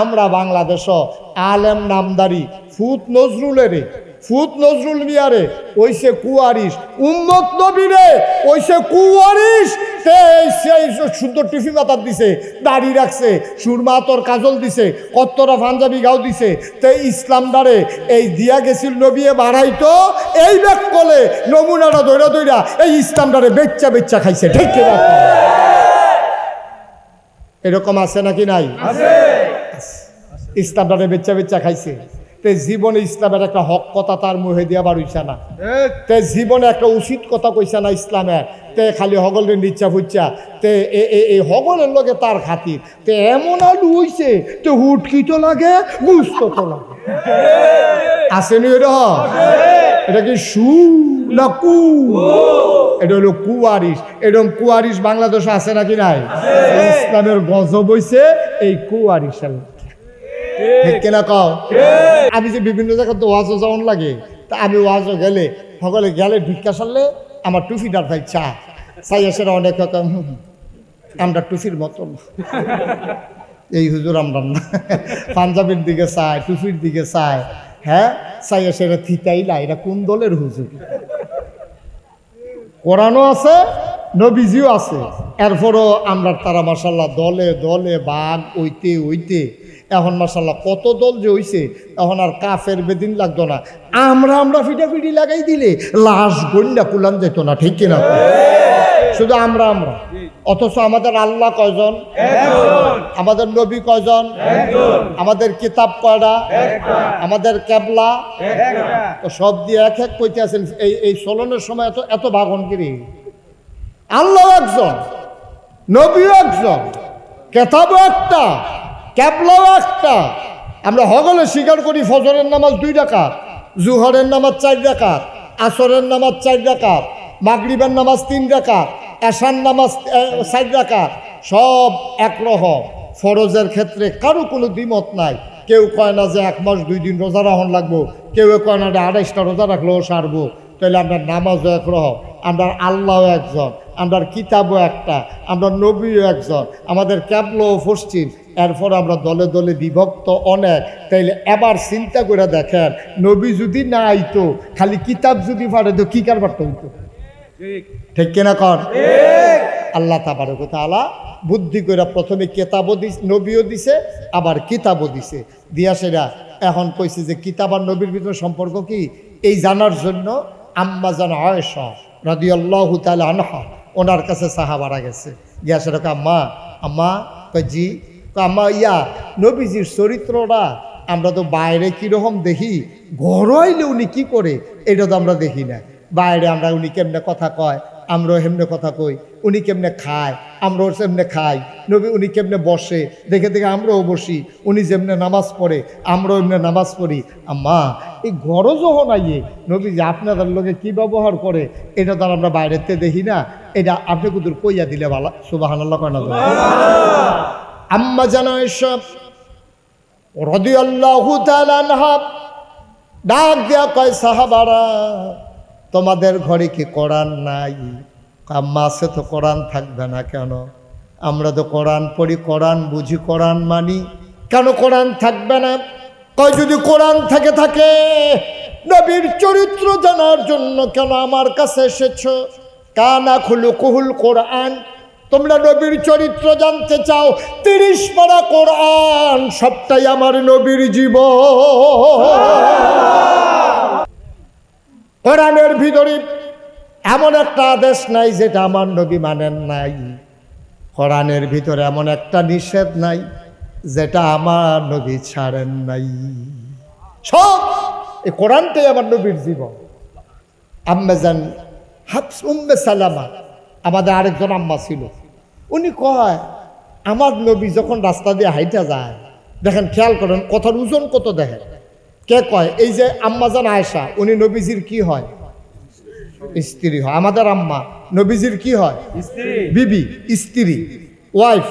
আমরা বাংলাদেশ আলেম নামদারি ফুত নজরুল মিয়ারে ওইসে কুয়ারিশ, উম্মত নবীরে ওইসে কুয়ারিশ। সেই সুন্দর টিফি মাতার দিছে, দাড়ি রাখছে, সুরমা তোর কাজল দিছে, কত্তরা পাঞ্জাবি গাও দিছে। তো ইসলাম দ্বারে এই দিয়া গেছিল নবিয়ে বাড়াইতো, এই ব্যাগ কলে নমুনাটা দৈরা দৈরা এই ইসলাম দ্বারে বেচ্চা খাইছে। ঠিক কিনা? এরকম আছে নাকি নাই? ইসলাম দ্বারে বেচ্চা খাইছে। তে জীবনে ইসলামের একটা হক কথা তার মুহে দিয়া বাড়ইছে না, তে জীবনে একটা উচিত কথা কইছে না ইসলামের। তে খালি হগলের নিচ্ছা ফুচ্ছা, তে এই হগলের লগে তার খাতির তে এমন আলু হইছে তে হুটকি তো লাগে, গুস্ত তো লাগে। আসেনি এটা কি সু না কু? এটা হলো কুয়ারিশ। এরকম কুয়ারিশ বাংলাদেশে আছে নাকি নাই? ইসলামের গজব হইছে এই কুয়ারিশের। ঠিক কিনা কও? আমি যে বিভিন্ন জায়গায় ওয়াজও যাওয়ান লাগে, তা আমি ওয়াজও গেলে সকলে গেলে ভিক্ষা সারলে আমার টুফিটার ভাই চাই সেটা অনেক আমরা টুফির মতন এই হুজুর আমরা না, পাঞ্জাবের দিকে চায়, টুফির দিকে চায়। হ্যাঁ, চাই সেটা থিতাইলা এটা কোন দলের হুজুর? কোরআনও আছে, নবীজিও আছে, এরপরও আমরা তারা মাশাল্লাহ দলে দলে বাঘ ওইতে এখন মাশাল্লাহ কত দল যে হইছে, এখন আর কাফের বেদিন লাগতো না। আমরা ফিটাফিটি লাগাই দিলে লাশ গন্ডা কুলান যেত না। ঠিক কিনা? শুধু আমরা অথচ আমাদের আল্লাহ কয়জন? আমাদের নবী কয়জন? আমাদের কিতাব কয়টা? আমাদের কেবলা তো সব দিয়ে এক এক কইতে আছেন। এই চলনের সময় এত ভাগনগিরি। আল্লাহ একজন, নবীও একজন, কেতাবও একটা, কেবলাও একটা। আমরা হগলে স্বীকার করি ফজরের নামাজ 2 রাকাত, জুহরের নামাজ 4 রাকাত, আসরের নামাজ 4 রাকাত, মাগরিবের নামাজ 3 রাকাত, এশার নামাজ 4 রাকাত, সব একরকম। ফরজের ক্ষেত্রে কারো কোনো দ্বিমত নাই। কেউ কয় না যে 1 মাস 2 দিন রোজা রাখুন লাগবো, কেউ কয় না যে 28টা রোজা রাখলেও সারবো। তাহলে আমরা নামাজও একরকম, আমরা আল্লাহও একজন, আমরা কিতাবও একটা, আমরা নবীও একজন, আমাদের ক্যাবলাও পশ্চিম। এরপর আমরা দলে দলে বিভক্ত অনেক। তাইলে এবার চিন্তা করে দেখেন, নবী যদি না আইতো, খালি কিতাব যদি পারে তো কি কারবারটা হইতো? ঠিক কিনা কর? আল্লাহ তাবারক ওয়া তাআলা বুদ্ধি করে প্রথমে কিতাবও দিছে, নবীও দিছে, আবার কিতাবও দিছে। দিয়া সেরা এখন কইছে যে কিতাব আর নবীর ভিতরে সম্পর্ক কি, এই জানার জন্য আম্মা জান আয়েশা রাদিয়াল্লাহু তাআলা আনহা ওনার কাছে সাহাবারা গেছে। গিয়া সেটা আম্মা জি আম্মা নবীজির চরিত্রটা আমরা তো বাইরে কীরকম দেখি, ঘর হইলে উনি কি করে এটা তো আমরা দেখি না। বাইরে আমরা উনি কেমনে কথা কয়, আমরাও হেমনে কথা কই, উনি কেমনে খায়, আমরাও সেমনে খাই, নবী উনি কেমনে বসে দেখে দেখে আমরাও বসি, উনি যেমনে নামাজ পড়ে আমরাও এমনি নামাজ পড়ি। আম্মা এই ঘরও যখন আইয়ে নবী যে আপনাদের লোকে কী ব্যবহার করে এটা তো আমরা বাইরেতে দেখি না, এটা আপনি কুদুর কইয়া দিলে ভালো। সুবহানাল্লাহ কয় না? আম্মা জানো এসব রাদিয়াল্লাহু তাআলা আনহা ডাক দিয়া কয় সাহাবারা তোমাদের ঘরে কি কোরআন নাই? আম্মা আছে তো, কোরআন থাকবে না কেন? আমরা তো কোরআন পড়ি, কোরআন বুঝি, কোরআন মানি, কেন কোরআন থাকবে না? কয় যদি কোরআন থাকে নবীর চরিত্র জানার জন্য কেন আমার কাছে এসেছো? কানা খুলুকুহুল কোরআন, তোমরা নবীর চরিত্র জানতে চাও? 30 পারা কোরআন সবটাই আমার নবীর জীবন। কোরআনের ভিতরে এমন একটা আদেশ নাই যেটা আমার নবী মানেন নাই, কোরআনের ভিতরে এমন একটা নিষেধ নাই যেটা আমার নবী ছাড়েন নাই। সব এই কোরআনটাই আমার নবীর জীবন। আম্মা জান হাফস উম্মে সালামা আমাদের আরেকজন আম্মা ছিল, উনি কয় আমার নবী যখন রাস্তা দিয়ে হাইটা যায়, দেখেন খেয়াল করেন কথার ওজন কত দেখেন। কে কয়? এই যে আম্মা জান আয়েশা, উনি নবীজির কি হয়? স্ত্রী হয়। আমাদের আম্মা নবীজির কি হয়? বিবি, স্ত্রী, ওয়াইফ।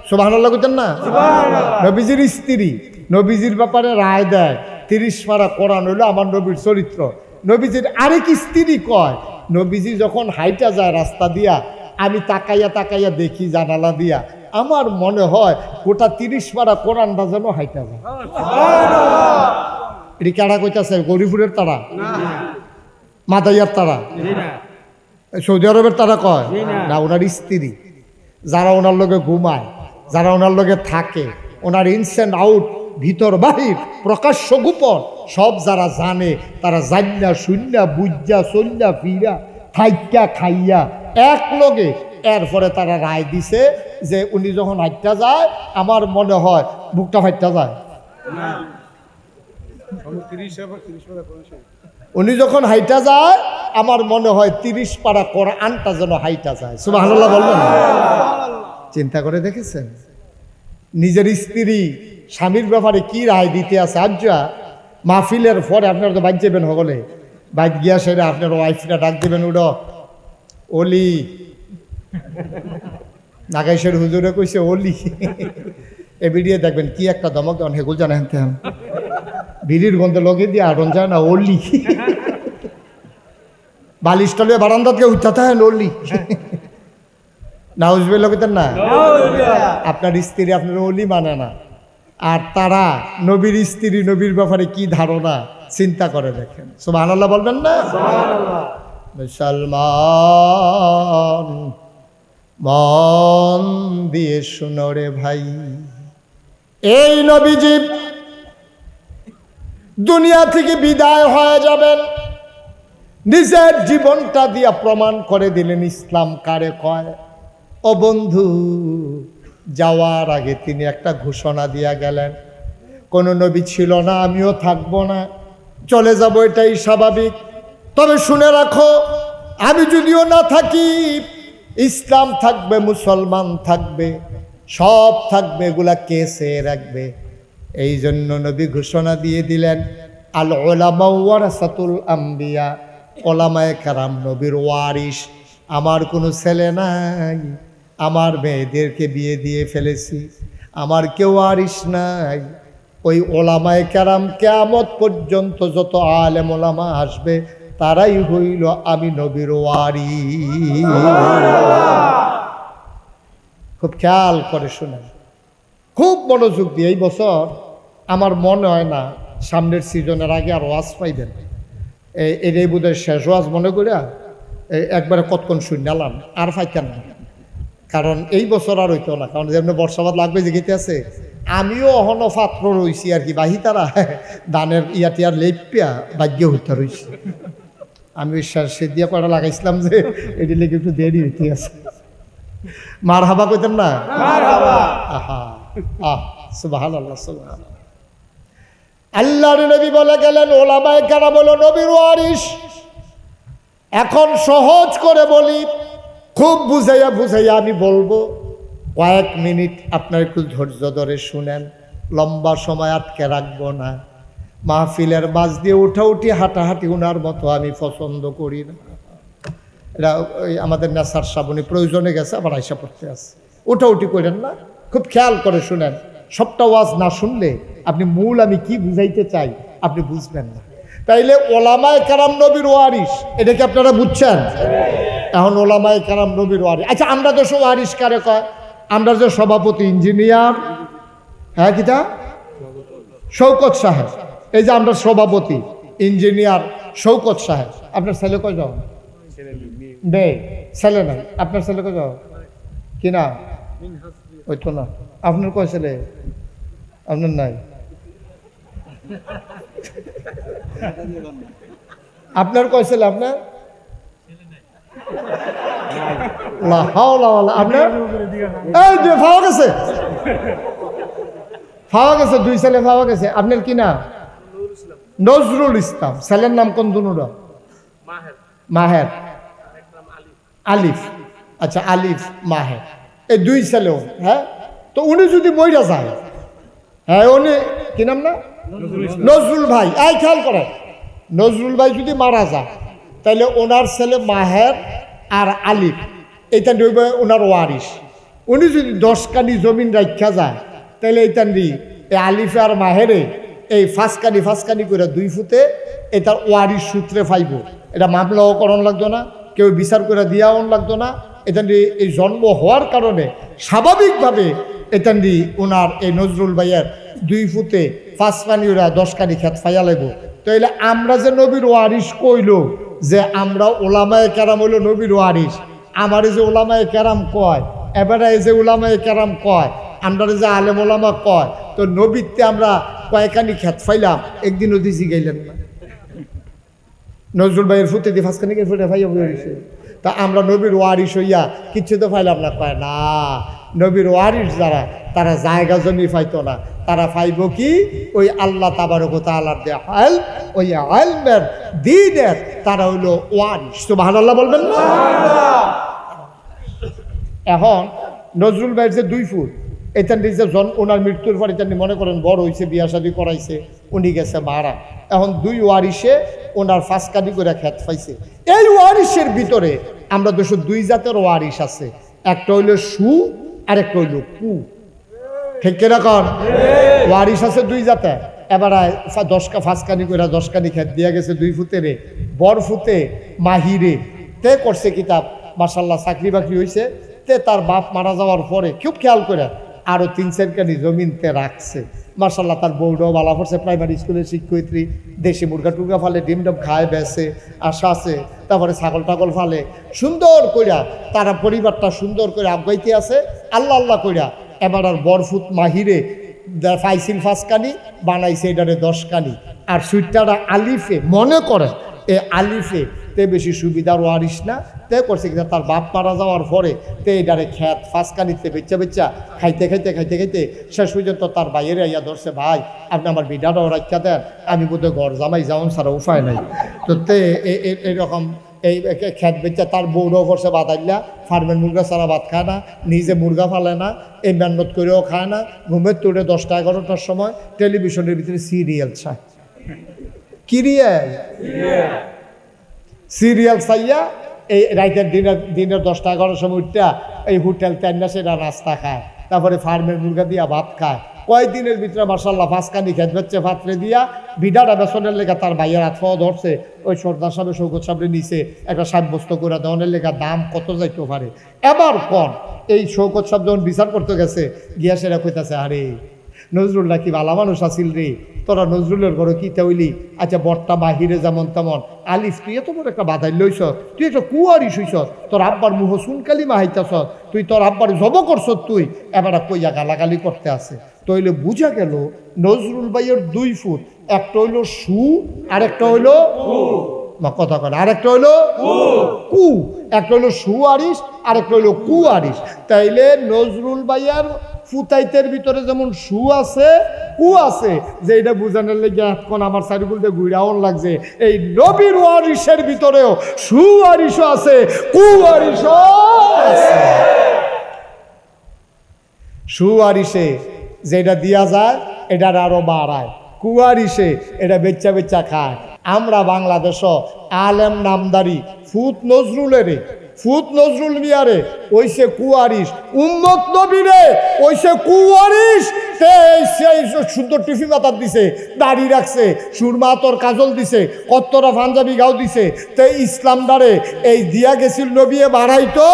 সুবহানাল্লাহ কইতেন না? নবীজির স্ত্রী নবীজির ব্যাপারে রায় দেয়। 30 পারা কোরআন হইল আমার নবীর চরিত্র। নবীজির আরেক স্ত্রী কয় নবীজি যখন হাইটা যায় রাস্তা দিয়া, আমি তাকাইয়া দেখি জানালা দিয়া আমার মনে হয় গোটা 30 পারা কোরআনটা যেন হাইটা যায়। এটি কারা কইতাছে? গরিপুরের তারা, মাদাইয়ার তারা, সৌদি আরবের তারা কয় না, ওনার স্ত্রী যারা ওনার লগে ঘুমায়, যারা ওনার লগে থাকে, ওনার ইনস অ্যান্ড আউট, ভিতর বাহির, প্রকাশ্য গোপন সব যারা জানে, তারা জান্না শূন্যা বুঝা চল্যা ফিরা খাইয়া খাইয়া এক লগে এরপরে তারা রায় দিছে যে উনি যখন হাইটটা যায়, আমার মনে হয় বুকটা ফাইটটা যায়। উনি যখন হাইটা যায়, আমার মনে হয় 30 পারা কোরআনটা যেন হাইটা যায়। সুবহানাল্লাহ বলবেন? চিন্তা করে দেখেছেন নিজের স্ত্রী স্বামীর ব্যাপারে কি রায় দিতে আছে? আজ্জা মাহফিলের পরে আপনারা তো বাইক যাবেন, হলে বাইক গিয়া সেরে আপনার ওয়াইফটা ডাক দেবেন, উড়ো অলি নাগাইশের হুজুরে কইছে অলি। এ ভিডিও দেখবেন কি একটা দমক দেন, হেগুল জানেন তেন ভিড়ির গন্ধে লগে দিয়ে আরন যায় না, অলি বালিশ তলে বারান্দাতে উঠাতে হয় অলি। নাউজবে লগেতেন না, আপনার স্ত্রী আপনার অলি মানে না, আর তারা নবীর স্ত্রী নবীর ব্যাপারে কি ধারণা চিন্তা করে দেখেন। সুবহানাল্লাহ বলবেন না? মুসলমান মন দিয়ে শুনো রে ভাই, এই নবীজি দুনিয়া থেকে বিদায় হয়ে যাবেন, নিজের জীবনটা দিয়া প্রমাণ করে দিলেন ইসলাম কারে কয়। ও বন্ধু, যাওয়ার আগে তিনি একটা ঘোষণা দিয়া গেলেন, কোনো নবী ছিল না, আমিও থাকবো না, চলে যাব, এটাই স্বাভাবিক। তবে শুনে রাখো, আমি যদিও না থাকি, ইসলাম থাকবে, মুসলমান থাকবে, সব থাকবে, এগুলা কে চেয়ে রাখবে? এই জন্য নবী ঘোষণা দিয়ে দিলেন, আল উলামা ওয়ারাসাতুল আম্বিয়া, ওলামায়ে কেরাম নবীর ওয়ারিস। আমার কোনো ছেলে নাই, আমার মেয়েদেরকে বিয়ে দিয়ে ফেলেছি, আমার কেউ ওয়ারিস নাই। ওই ওলামায়ে কেরাম কিয়ামত পর্যন্ত যত আলেম ওলামা আসবে, তারাই হইল আমি নবীর ওয়ারিস। খুব খেয়াল করে শুনেন, খুব মনোযোগ দিয়ে। এই বছর আমার মনে হয় না সামনের সিজনের আগে আর ওয়াজ পাইবেন। এটাই বোধহয় শেষ ওয়াজ মনে করিয়া একবারে কতক্ষণ শুনলাম, আর পাইতেন না। কারণ এই বছর আর হইতো না, কারণ যেমন বর্ষাবাদ লাগবে যে গেতে আছে, আমিও অহন পাত্র রয়েছি আর কি, বাহি তারা দানের ইয়াটিয়ার লেপিয়া ভাগ্য হইতে রয়েছি। আমি সে দিয়া কয়টা লাগাইছিলাম যে এটি লেগে একটু দেরি হইতে আছে। মার হাবা কইতেন না? আহা আহ সুবহানাল্লাহ সুবহানাল্লাহ। আল্লাহর নবী বলে গেলেন, ওলামায়ে কেরাম বলো নবীর ওয়ারিস। এখন সহজ করে বলি, খুব বুঝাইয়া বুঝাইয়া আমি বলবো, কয়েক মিনিট আপনার একটু ধৈর্য ধরে শুনেন, লম্বা সময় আটকে রাখবো না। মাহফিলের মাঝ দিয়ে উঠাউঠি হাঁটাহাঁটি উনার মতো আমি পছন্দ করি না। এটা ওই আমাদের নেশার শ্রাবণী প্রয়োজনে গেছে, আবার আয়সা পড়তে আছে, উঠাউঠি করেন না। খুব খেয়াল করে শুনেন, সবটা ওয়াজ না শুনলে আপনি মূল আমি কি বুঝাইতে চাই আপনি বুঝবেন না। তাইলে ওলামায়ে কেরাম নবীর ওয়ারিস, এটা কি আপনারা বুঝছেন? এখন ওলামায়ে কেরাম নবীর ওয়ারিস। আচ্ছা, আমরা তো সব ওয়ারিস কারে কয়? আমরা যে সভাপতি ইঞ্জিনিয়ার, হ্যাঁ কিটা শৌকত সাহেব, এই যে আমরা সভাপতি ইঞ্জিনিয়ার শৌকত সাহেব, আপনার ছেলে কয় যাও? নেই, ছেলে নাই। আপনার ছেলে কয় যাও? কিনা ওই তো না। আপনার কয় ছেলে? আপনার নাই। আপনার কয় ছেলে? আপনার আপনার এই যে পাওয়া গেছে, পাওয়া গেছে, 2 ছেলে পাওয়া গেছে। আপনার কি না? নজরুল ইসলাম। ছেলের নাম কোন দুনুরা? মাহের, আলিফ। আচ্ছা, আলিফ মাহের, এই 2 ছেলেও। হ্যাঁ, তো উনি যদি মইরা যায়, হ্যাঁ উনি কি নাম না? নজরুল ভাই। এই খেয়াল করে, নজরুল ভাই যদি মারা যায়, তাহলে ওনার ছেলে মাহের আর আলিফ, এইটা নিবে ওনার ওয়ারিস। উনি যদি 10 কানি জমিন রাখা যায়, তাহলে এইটান এই আলিফে আর মাহেরে এই 5 কানি করে 2 ফুটে এটার ওয়ারিস সূত্রে পাইব। এটা মামলাও করণ লাগতো না, কেউ বিচার করে দিয়াও লাগতো না, এটান্ডি এই জন্ম হওয়ার কারণে স্বাভাবিকভাবে এটান্ডি ওনার এই নজরুল ভাইয়ের 2 ফুটে 5 পানি ওরা 10 কানি খেত ফাইয়া লাগব। তাইলে আমরা যে নবীর ওয়ারিস কইল যে আমরা ওলামায়ে কেরাম হইল নবীর ওয়ারিস, আমার যে ওলামায়ে কেরাম কয়, এবারে এই যে ওলামায়ে কেরাম কয়, আমরা যে আলেম ওলামা কয়, তো নবীতে আমরা কয়েকখানি খেত ফাইলাম, একদিনও দিছি গাইলেন না। নজরুল ভাইয়ের ফুটে দিয়ে 5 কানি ফুটে ফাইয়া বইছে, তা আমরা নবীর ওয়ারিস হইয়া কিচ্ছু তো ফাইলাম না। কয় না, নবীর ওয়ারিস যারা তারা জায়গা জমি পাইতো না, তারা পাইব কি ওই আল্লাহ তাবারক ওয়া তাআলার দেয়া ইলম, ওই ইলমের দ্বীনের তারা হইল ওয়ারিস। সুবহানাল্লাহ বলবেন না? এখন নজরুল ভাইয়ের যে 2 ফুট এটার যে ওনার মৃত্যুর পর এটা মনে করেন বড় হয়েছে, বিয়া শাদী করাইছে, উনি গেছে মারা, এখন 2 ওয়ারিসে ওনার 5 কানি করে খেত পাইছে। এই ওয়ারিসের ভিতরে আমরা 202 জাতের ওয়ারিস আছে, একটা হইল সু আর একটা হইল কু। ঠিক কিরকম? ওয়ারিস আছে 2 জাতের। এবার 5 কানি করে 10 কানি খেত দিয়া গেছে 2 ফুটেরে, বড় ফুটে মাহিরে তে করছে কিতাব, মাশাআল্লাহ চাকরি বাকরি হয়েছে। তে তার বাপ মারা যাওয়ার পরে খুব খেয়াল করে আরো 3-4 কানি জমিনতে রাখছে। মাশাআল্লাহ তার বউটাও ভালো পড়ছে, প্রাইমারি স্কুলের শিক্ষয়িত্রী, দেশি মুরগা টুরগা ফালে, ডিম ডাম খায় বেছে, আশা আছে। তারপরে ছাগল টাগল ফালে, সুন্দর কইরা তারা পরিবারটা সুন্দর করে আগাইতে আছে আল্লাহ আল্লাহ কইরা। এবার আর বরফুত মাহিরে পাইছিল 5 কানি, বানাইছে এটারে 10 কানি। আর সুইটারা আলিফে মনে করে এ আলিফে তে বেশি সুবিধার ওয়ারিস না, তে করছে কিনা তার বাপ মারা যাওয়ার পরে তে এটারে খেত 5 কানিতে বেচা বেচা খাইতে খাইতে খাইতে খাইতে শেষ পর্যন্ত তার বাইরে ইয়া ধরছে, ভাই আপনি আমার বিডাটাও রাখা দেন, আমি বোধহয় ঘর জামাই যাওন ছাড়া উপায় নাই। তো তে এরকম এই খেত বেচা তার বউরাও করছে বাদাইলা, ফার্মের মুরগা ছাড়া ভাত খায় না, নিজে মুরগা ফালে না, এই মেহনত করেও খায় না, ঘুমের তোড়ে 10টা-11টার সময় টেলিভিশনের ভিতরে সিরিয়াল চায়। সিরিয়াল চাইয়া এই রাইতের দিনের 10টা-11টার সময় উঠটা এই হোটেল তেন্না সেটা নাস্তা খায়, তারপরে ফার্মের মুরগা দিয়া ভাত খায়। কয়েকদিনের ভিতরে মাশাআল্লাহ 5 কানি খেত বেচছে পাত্রে দিয়া, বিডাটা বেসনের লেখা তার ভাইয়ের হাত পাওয়া ধরছে, ওই সর্দার সাহেব শৌকত সাহেবের নিচে একটা সাব্যস্ত করে দেওয়ানের লেখা দাম কত যাইতে পারে। এবার কন এই শৌকত সাহেব যখন বিচার করতে গেছে গিয়া সেরা কইতাছে, আরে নজরুল্লাহ কি ভালো মানুষ আসিল রে, তোরা নজরুলের ঘরে কি তাইলি? আচ্ছা বটটা বাহিরে যেমন তেমন আলিফ, তুই এত বড় একটা বাধাই লইছ, তুই একটা কুয়ারিস হইছ, তোর আব্বার মুহ সুনকালি মাহাইতাছ, তুই তোর আব্বার জব করছ, তুই এবার কইয়া গালাগালি করতে আছে। তইলে বুঝা গেল নজরুল ভাইয়ের 2 ফুট, একটা হইল সু আর একটা হইল কথা কয়, আরেকটা হইল কু, একটা হইল সুয়ারিস আর একটা হইল কুয়ারিস। তাইলে নজরুল ভাইয়ার ফুতাইতের ভিতরে যেমন সু আছে কু আছে, যে এটা বুঝানোর লেগে এখন আমার সাইডগুল দিয়ে ঘুরাও লাগছে, এই নবীর ওয়ারিসের ভিতরেও সুয়ারিসও আছে, কুয়ারিসও আছে। সুয়ারিসে যেটা দিয়া যায় এটার আরো বাড়ায়, কুয়ারিসে এটা বেচ্চা বেচ্চা খায়। আমরা বাংলাদেশও আলেম নামদারি ফুত নজরুলের, ফুত নজরুল মিয়ারে ওইসে কুয়ারিস, উম্মত নবীরে ওইসে কুয়ারিস। সেই সুন্দর টিফি মাতার দিছে, দাড়ি রাখছে, সুরমা তোর কাজল দিছে, কত্তরা পাঞ্জাবি গাও দিছে। তো ইসলাম দ্বারে এই দিয়া গেছিল নবী বাড়াইতো,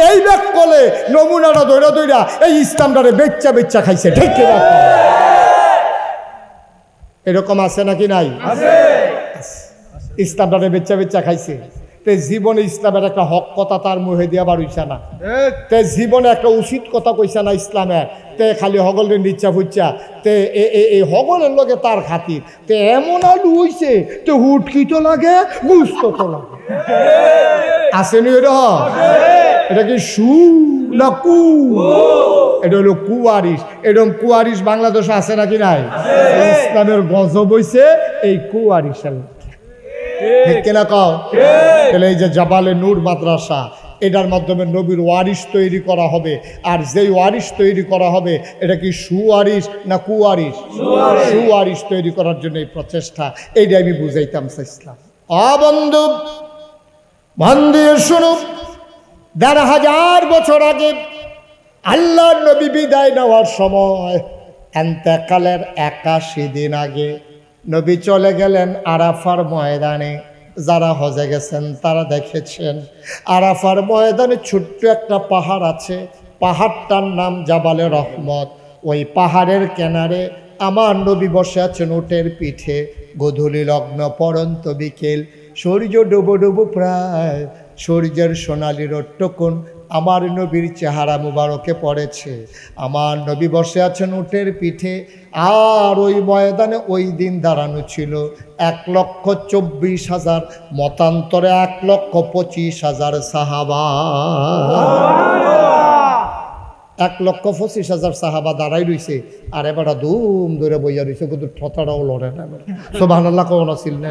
এই ব্যাগ কলে নমুনাটা দৈরা দৈরা এই ইসলাম দ্বারে বেচ্চা বেচ্চা খাইছে। ঠিক কিনা? এরকম আছে নাকি নাই? ইসলাম দ্বারে বেচ্চা বেচ্চা খাইছে। তে জীবনে ইসলামের একটা হক কথা তার মুহে দিয়া বাড়ইছে না, তে জীবনে একটা উচিত কথা কইছে না ইসলামের, তে খালি হগলের নিচ্ছা ফুচ্ছা, তে এই হগলের লগে তার খাতির, তে এমন আলু হইছে তে হুটকি তো লাগে, গুস্ত তো লাগে। আসেনি এরকম? এটা কি সু না কু? এটা হলো কুয়ারিস। এরকম কুয়ারিস বাংলাদেশে আছে নাকি নাই? ইসলামের গজব হইছে এই কুয়ারিসের। ঠিক কিনা কও? তাহলে এই যে জাবালে নূর মাদ্রাসা, এটার মাধ্যমে নবীর ওয়ারিস তৈরি করা হবে। আর যেই ওয়ারিস তৈরি করা হবে এটা কি সুওয়ারিস না কুয়ারিস? সুওয়ারিস তৈরি করার জন্য এই প্রচেষ্টা, এইটা আমি বুঝাইতাম চাইছিলাম। বন্ধু বন্ধু শুনো, ১,৫০০ বছর আগে আল্লাহর নবী বিদায় নেওয়ার সময়, এন্তেকালের ৮১ দিন আগে নবী চলে গেলেন আরাফার ময়দানে। যারা হজে গেছেন তারা দেখেছেন আরাফার ময়দানে ছোট্ট একটা পাহাড় আছে, পাহাড়টার নাম জাবালে রহমত। ওই পাহাড়ের কিনারে আমার নবী বসে আছেন উটের পিঠে। গোধূলি লগ্ন পরন্ত বিকেল, সূর্য ডুবো ডুবো প্রায়, সূর্যের সোনালি রট্টকুন আমার নবীর চেহারা মুবারকে পড়েছে। আমার নবী বসে আছেন উটের পিঠে। আর ওই ময়দানে ওই দিন দাঁড়ানো ছিল 1,24,000, মতান্তরে 1,25,000 সাহাবা। 1,25,000 সাহাবা দাঁড়াই রইছে। আর এবার ধুম ধরে বইয়া রইছে, কিন্তু ঠতাটাও লড়ে না। সুবহানাল্লাহ কোন ছিল না,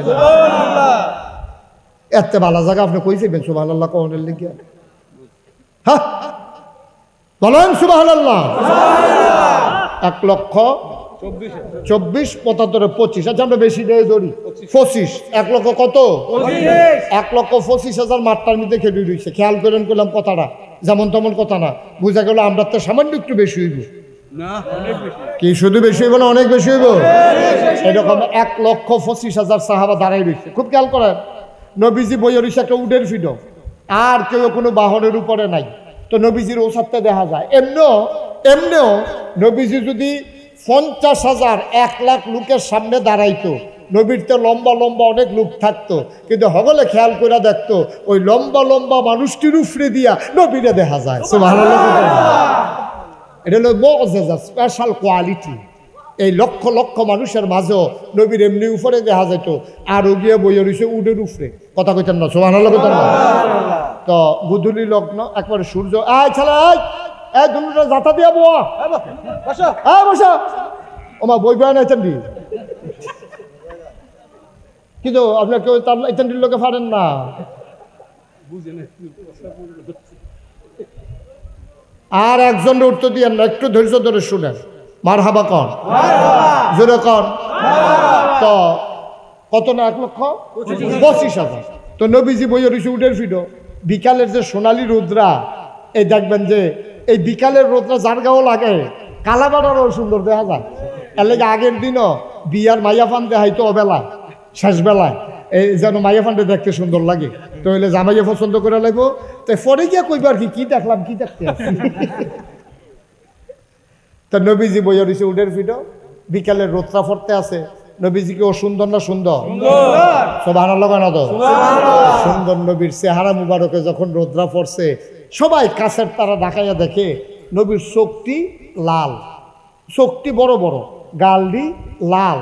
এত ভালো জায়গা আপনি কইছিলেন সুবহানাল্লাহ কোনের লিগে। হ্যাঁ বলেন সুবহানাল্লাহ। 1,24,000 75 25, আচ্ছা আমরা বেশি দিয়ে ধরি 25। 1 লক্ষ কত? 1,25,000 মাঠটার মধ্যে খেলে রয়েছে। খেয়াল করেন করলাম কথাটা, যেমন তেমন কথা না। বুঝা গেল আমরা তো সামান্য একটু বেশি হইব কি, শুধু বেশি হইব না অনেক বেশি হইব? এরকম 1,25,000 সাহাবা দাঁড়াই রয়েছে। খুব খেয়াল করেন, নবীজি বইয়ে রয়েছে একটা উডের ফিডো, আর কেউ কোনো বাহনের উপরে নাই। তো নবীজির ওসাদটা দেখা যায়। এমনিও নবীজি যদি 50,000 1 লাখ লোকের সামনে দাঁড়াইতো, নবীর তো লম্বা লম্বা অনেক লোক থাকতো, কিন্তু হগলে খেয়াল করে দেখতো ওই লম্বা লম্বা মানুষটির উফরে দিয়া নবীরে দেখা যায়। সুবহানাল্লাহ। এটা হলো মুআজ্জাজা, স্পেশাল কোয়ালিটি। এই লক্ষ লক্ষ মানুষের মাঝেও নবীর এমনি উপরে দেখা যেত, আর গিয়ে বইয়ে রয়েছে উডের উপরে। কথা কইতেন না? সুবহানাল্লাহ কইতেন না? তো গুধূলি লগ্ন, একবারে সূর্য, আয় ছেলে এই দুটা জাতা দিয়া বোয়া বসা ওমা বই বয়া নাই চান্দি, কিন্তু আপনার কেউ তার চান্দির লোকে পারেন না। আর একজন উত্তর দিয়ে না, একটু ধৈর্য ধরে শুনেন। মারহাবা কন, জোরে কন। তো কত না? 1,25,000। তো নবীজি বইয়ে রয়েছে উডের ফিডো। বিকালের যে সোনালি রোদ্রা, এই দেখবেন যে এই বিকালের রোদ্রা যার গাও লাগে কালাবাড়ারও সুন্দর দেখা যায়। এর লেগে আগের দিনও বিয়ার মাইয়া ফান দেখাইতো অবেলায়, শেষ বেলায়, এই যেন মাইয়া ফানটা দেখতে সুন্দর লাগে। তো হইলে জামাইয়া পছন্দ করে লাগবো। তো পরে গিয়া কইব আর কি দেখলাম, কি দেখতে আসছি। তো নবীজি বইয়া রয়েছে উডের ফিডো, বিকালের রোদ্রা ফরতে আছে। নবীজিকে ও সুন্দর না সুন্দর? সুবহানাল্লাহ না? তো সুন্দর নবীর চেহারা মুবারকে যখন রোদ্রা পড়ছে, সবাই কাছের তারা ঢাকাইয়া দেখে নবীর চোখটি লাল, চোখটি বড় বড়, গালটি লাল,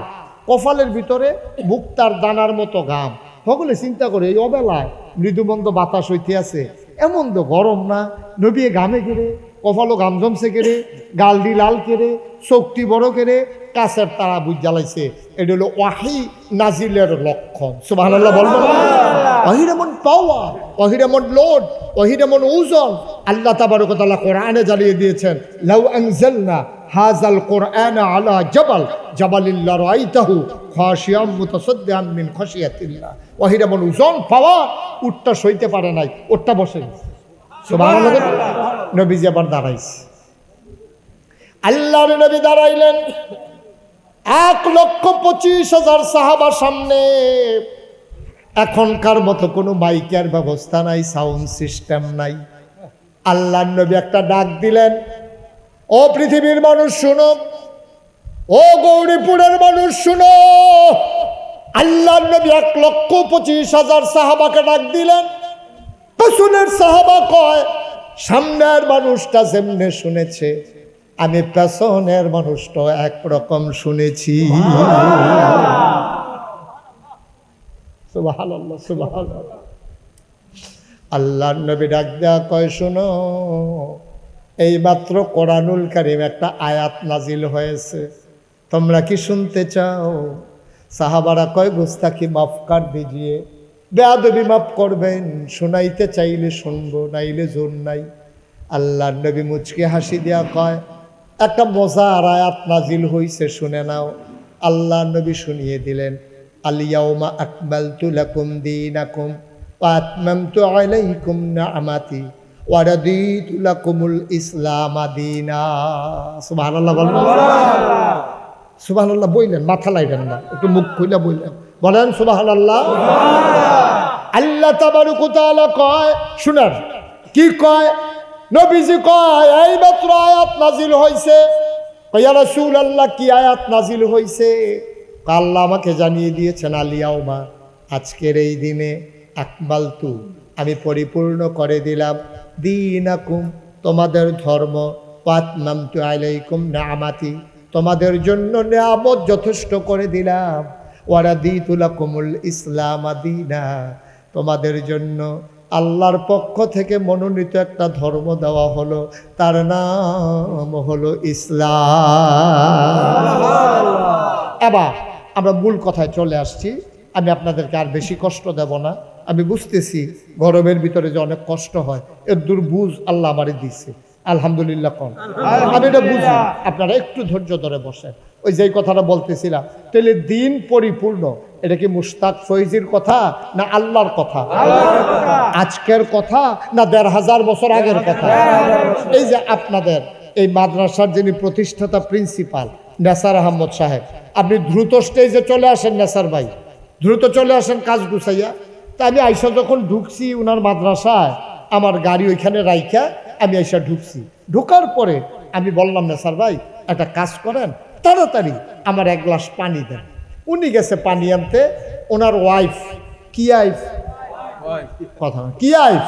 কপালের ভিতরে মুক্তার দানার মতো ঘাম। সকলে চিন্তা করে এই অবেলায় মৃদুমন্দ বাতাস হইতে আছে, এমন তো গরম না, নবী ঘামে কেড়ে, কপালও ঘাম জমছে কেড়ে, গালডি লাল কেড়ে, চোখটি বড় কেড়ে, কাছের তারা বুঝ জ্বালাইছে। এটা হলো ওয়াহি নাজিলের লক্ষণ। সুবহানাল্লাহ বলবেন? ওয়াহির এমন পাওয়া, ওয়াহির এমন লোড, ওয়াহির এমন ওজন আল্লাহ তাবারক ওয়া তাআলা কোরআনে জ্বালিয়ে দিয়েছেন। লাউ আনজালনা হাযাল কোরআন আলা জাবাল জাবালিল্লা রাআইতাহু খাশিয়াম মুতাসাদ্দিআন মিন খাশিয়াতিল্লাহ। ওয়াহির এমন ওজন পাওয়া, উটটা সইতে পারে নাই, ওটটা বসে গেছে। সুবহানাল্লাহ। নবীজি আবার দাঁড়াইছে, আল্লাহর নবী দাঁড়াইলেন 1,25,000 সাহাবার সামনে। এখনকার মতো কোনো মাইকের ব্যবস্থা নাই, সাউন্ড সিস্টেম নাই। আল্লাহর নবী একটা ডাক দিলেন, ও পৃথিবীর মানুষ শুনো, ও গৌরীপুরের মানুষ শুনো। আল্লাহর নবী 1,25,000 সাহাবাকে ডাক দিলেন। পেছনের সাহাবা কয়, সামনের মানুষটা যেমনে শুনেছে আমি পেছনের মানুষটা একরকম শুনেছি। সুবহানাল্লাহ, সুবহানাল্লাহ। আল্লাহর নবী ডাক দেয়া কয়, শোনো, এই মাত্র কোরআনুল কারীম একটা আয়াত নাজিল হয়েছে, তোমরা কি শুনতে চাও? সাহাবারা কয়, গুস্তাখি মাফ কর দিজিয়ে, বেয়াদবি মাফ করবেন, শোনাইতে চাইলে শুনবো, নাইলে জোর নাই। আল্লাহর নবী মুচকে হাসি দেয়া কয়, একটা মজার আয়াত নাজিল হইছে, শুনে নাও। আল্লাহর নবী শুনিয়ে দিলেন, আল-ইয়াউমা আকমালতু লাকুম দীনাকুম ওয়া আতমামতু আলাইকুম নি'মাতি ওয়া রাদিতু লাকুমুল ইসলাম দীনা। সুবহানাল্লাহ বলেন। সুবহানাল্লাহ বললেন, মাথা লাইবেন না, একটু মুখ খুলে বললেন, বলেন সুবহানাল্লাহ। আল্লাহ তাবারক ওয়া তাআলা কয়, শুনেন কি কয়, নবীজি কয় এই মাত্র আয়াত নাজিল হইছে। ইয়া রাসূলুল্লাহ কি আয়াত নাজিল হইছে? আল্লাহ আমাকে জানিয়ে দিয়েছেন, আলিয়াউমা আজকের এই দিনে আকমালতু আমি পরিপূর্ণ করে দিলাম, দীনাকুম তোমাদের ধর্ম, ওয়াতমামতু আলাইকুম নিআমাতি তোমাদের জন্য নিয়ামত যথেষ্ট করে দিলাম, ওয়ারাদিতু লাকুমুল ইসলাম দীনা তোমাদের জন্য আল্লাহর পক্ষ থেকে মনোনীত একটা ধর্ম দেওয়া হলো, তার নাম হলো ইসলাম। এবার আমরা মূল কথায় চলে আসছি। আমি আপনাদেরকে আর বেশি কষ্ট দেব না। আমি বুঝতেছি গরমের ভিতরে যে অনেক কষ্ট হয়, এর দুর্বুঝ আল্লাহ আমারে দিচ্ছে, আলহামদুলিল্লাহ কম। আমি এটা বুঝি, আপনারা একটু ধৈর্য ধরে বসেন। ওই যেই কথাটা বলতেছিলাম, তাহলে দিন পরিপূর্ণ, এটা কি মুশতাক ফৈজির কথা না আল্লাহর কথা? আজকের কথা না ১৫০০ বছর আগের কথা? এই যে আপনাদের এই মাদ্রাসার যিনি প্রতিষ্ঠাতা প্রিন্সিপাল নেসার আহমদ সাহেব, আপনি দ্রুত স্টেজে চলে আসেন। নেসার ভাই দ্রুত চলে আসেন কাজ গুছাইয়া। তা আমি আইসা যখন ঢুকছি উনার মাদ্রাসায়, আমার গাড়ি ওইখানে রাইখা আমি আইসা ঢুকছি। ঢোকার পরে আমি বললাম, নেসার ভাই একটা কাজ করেন, তাড়াতাড়ি আমার এক গ্লাস পানি দেন। উনি গেছে পানি আনতে। ওনার ওয়াইফ, কি আইফ কথা, কি আইফ,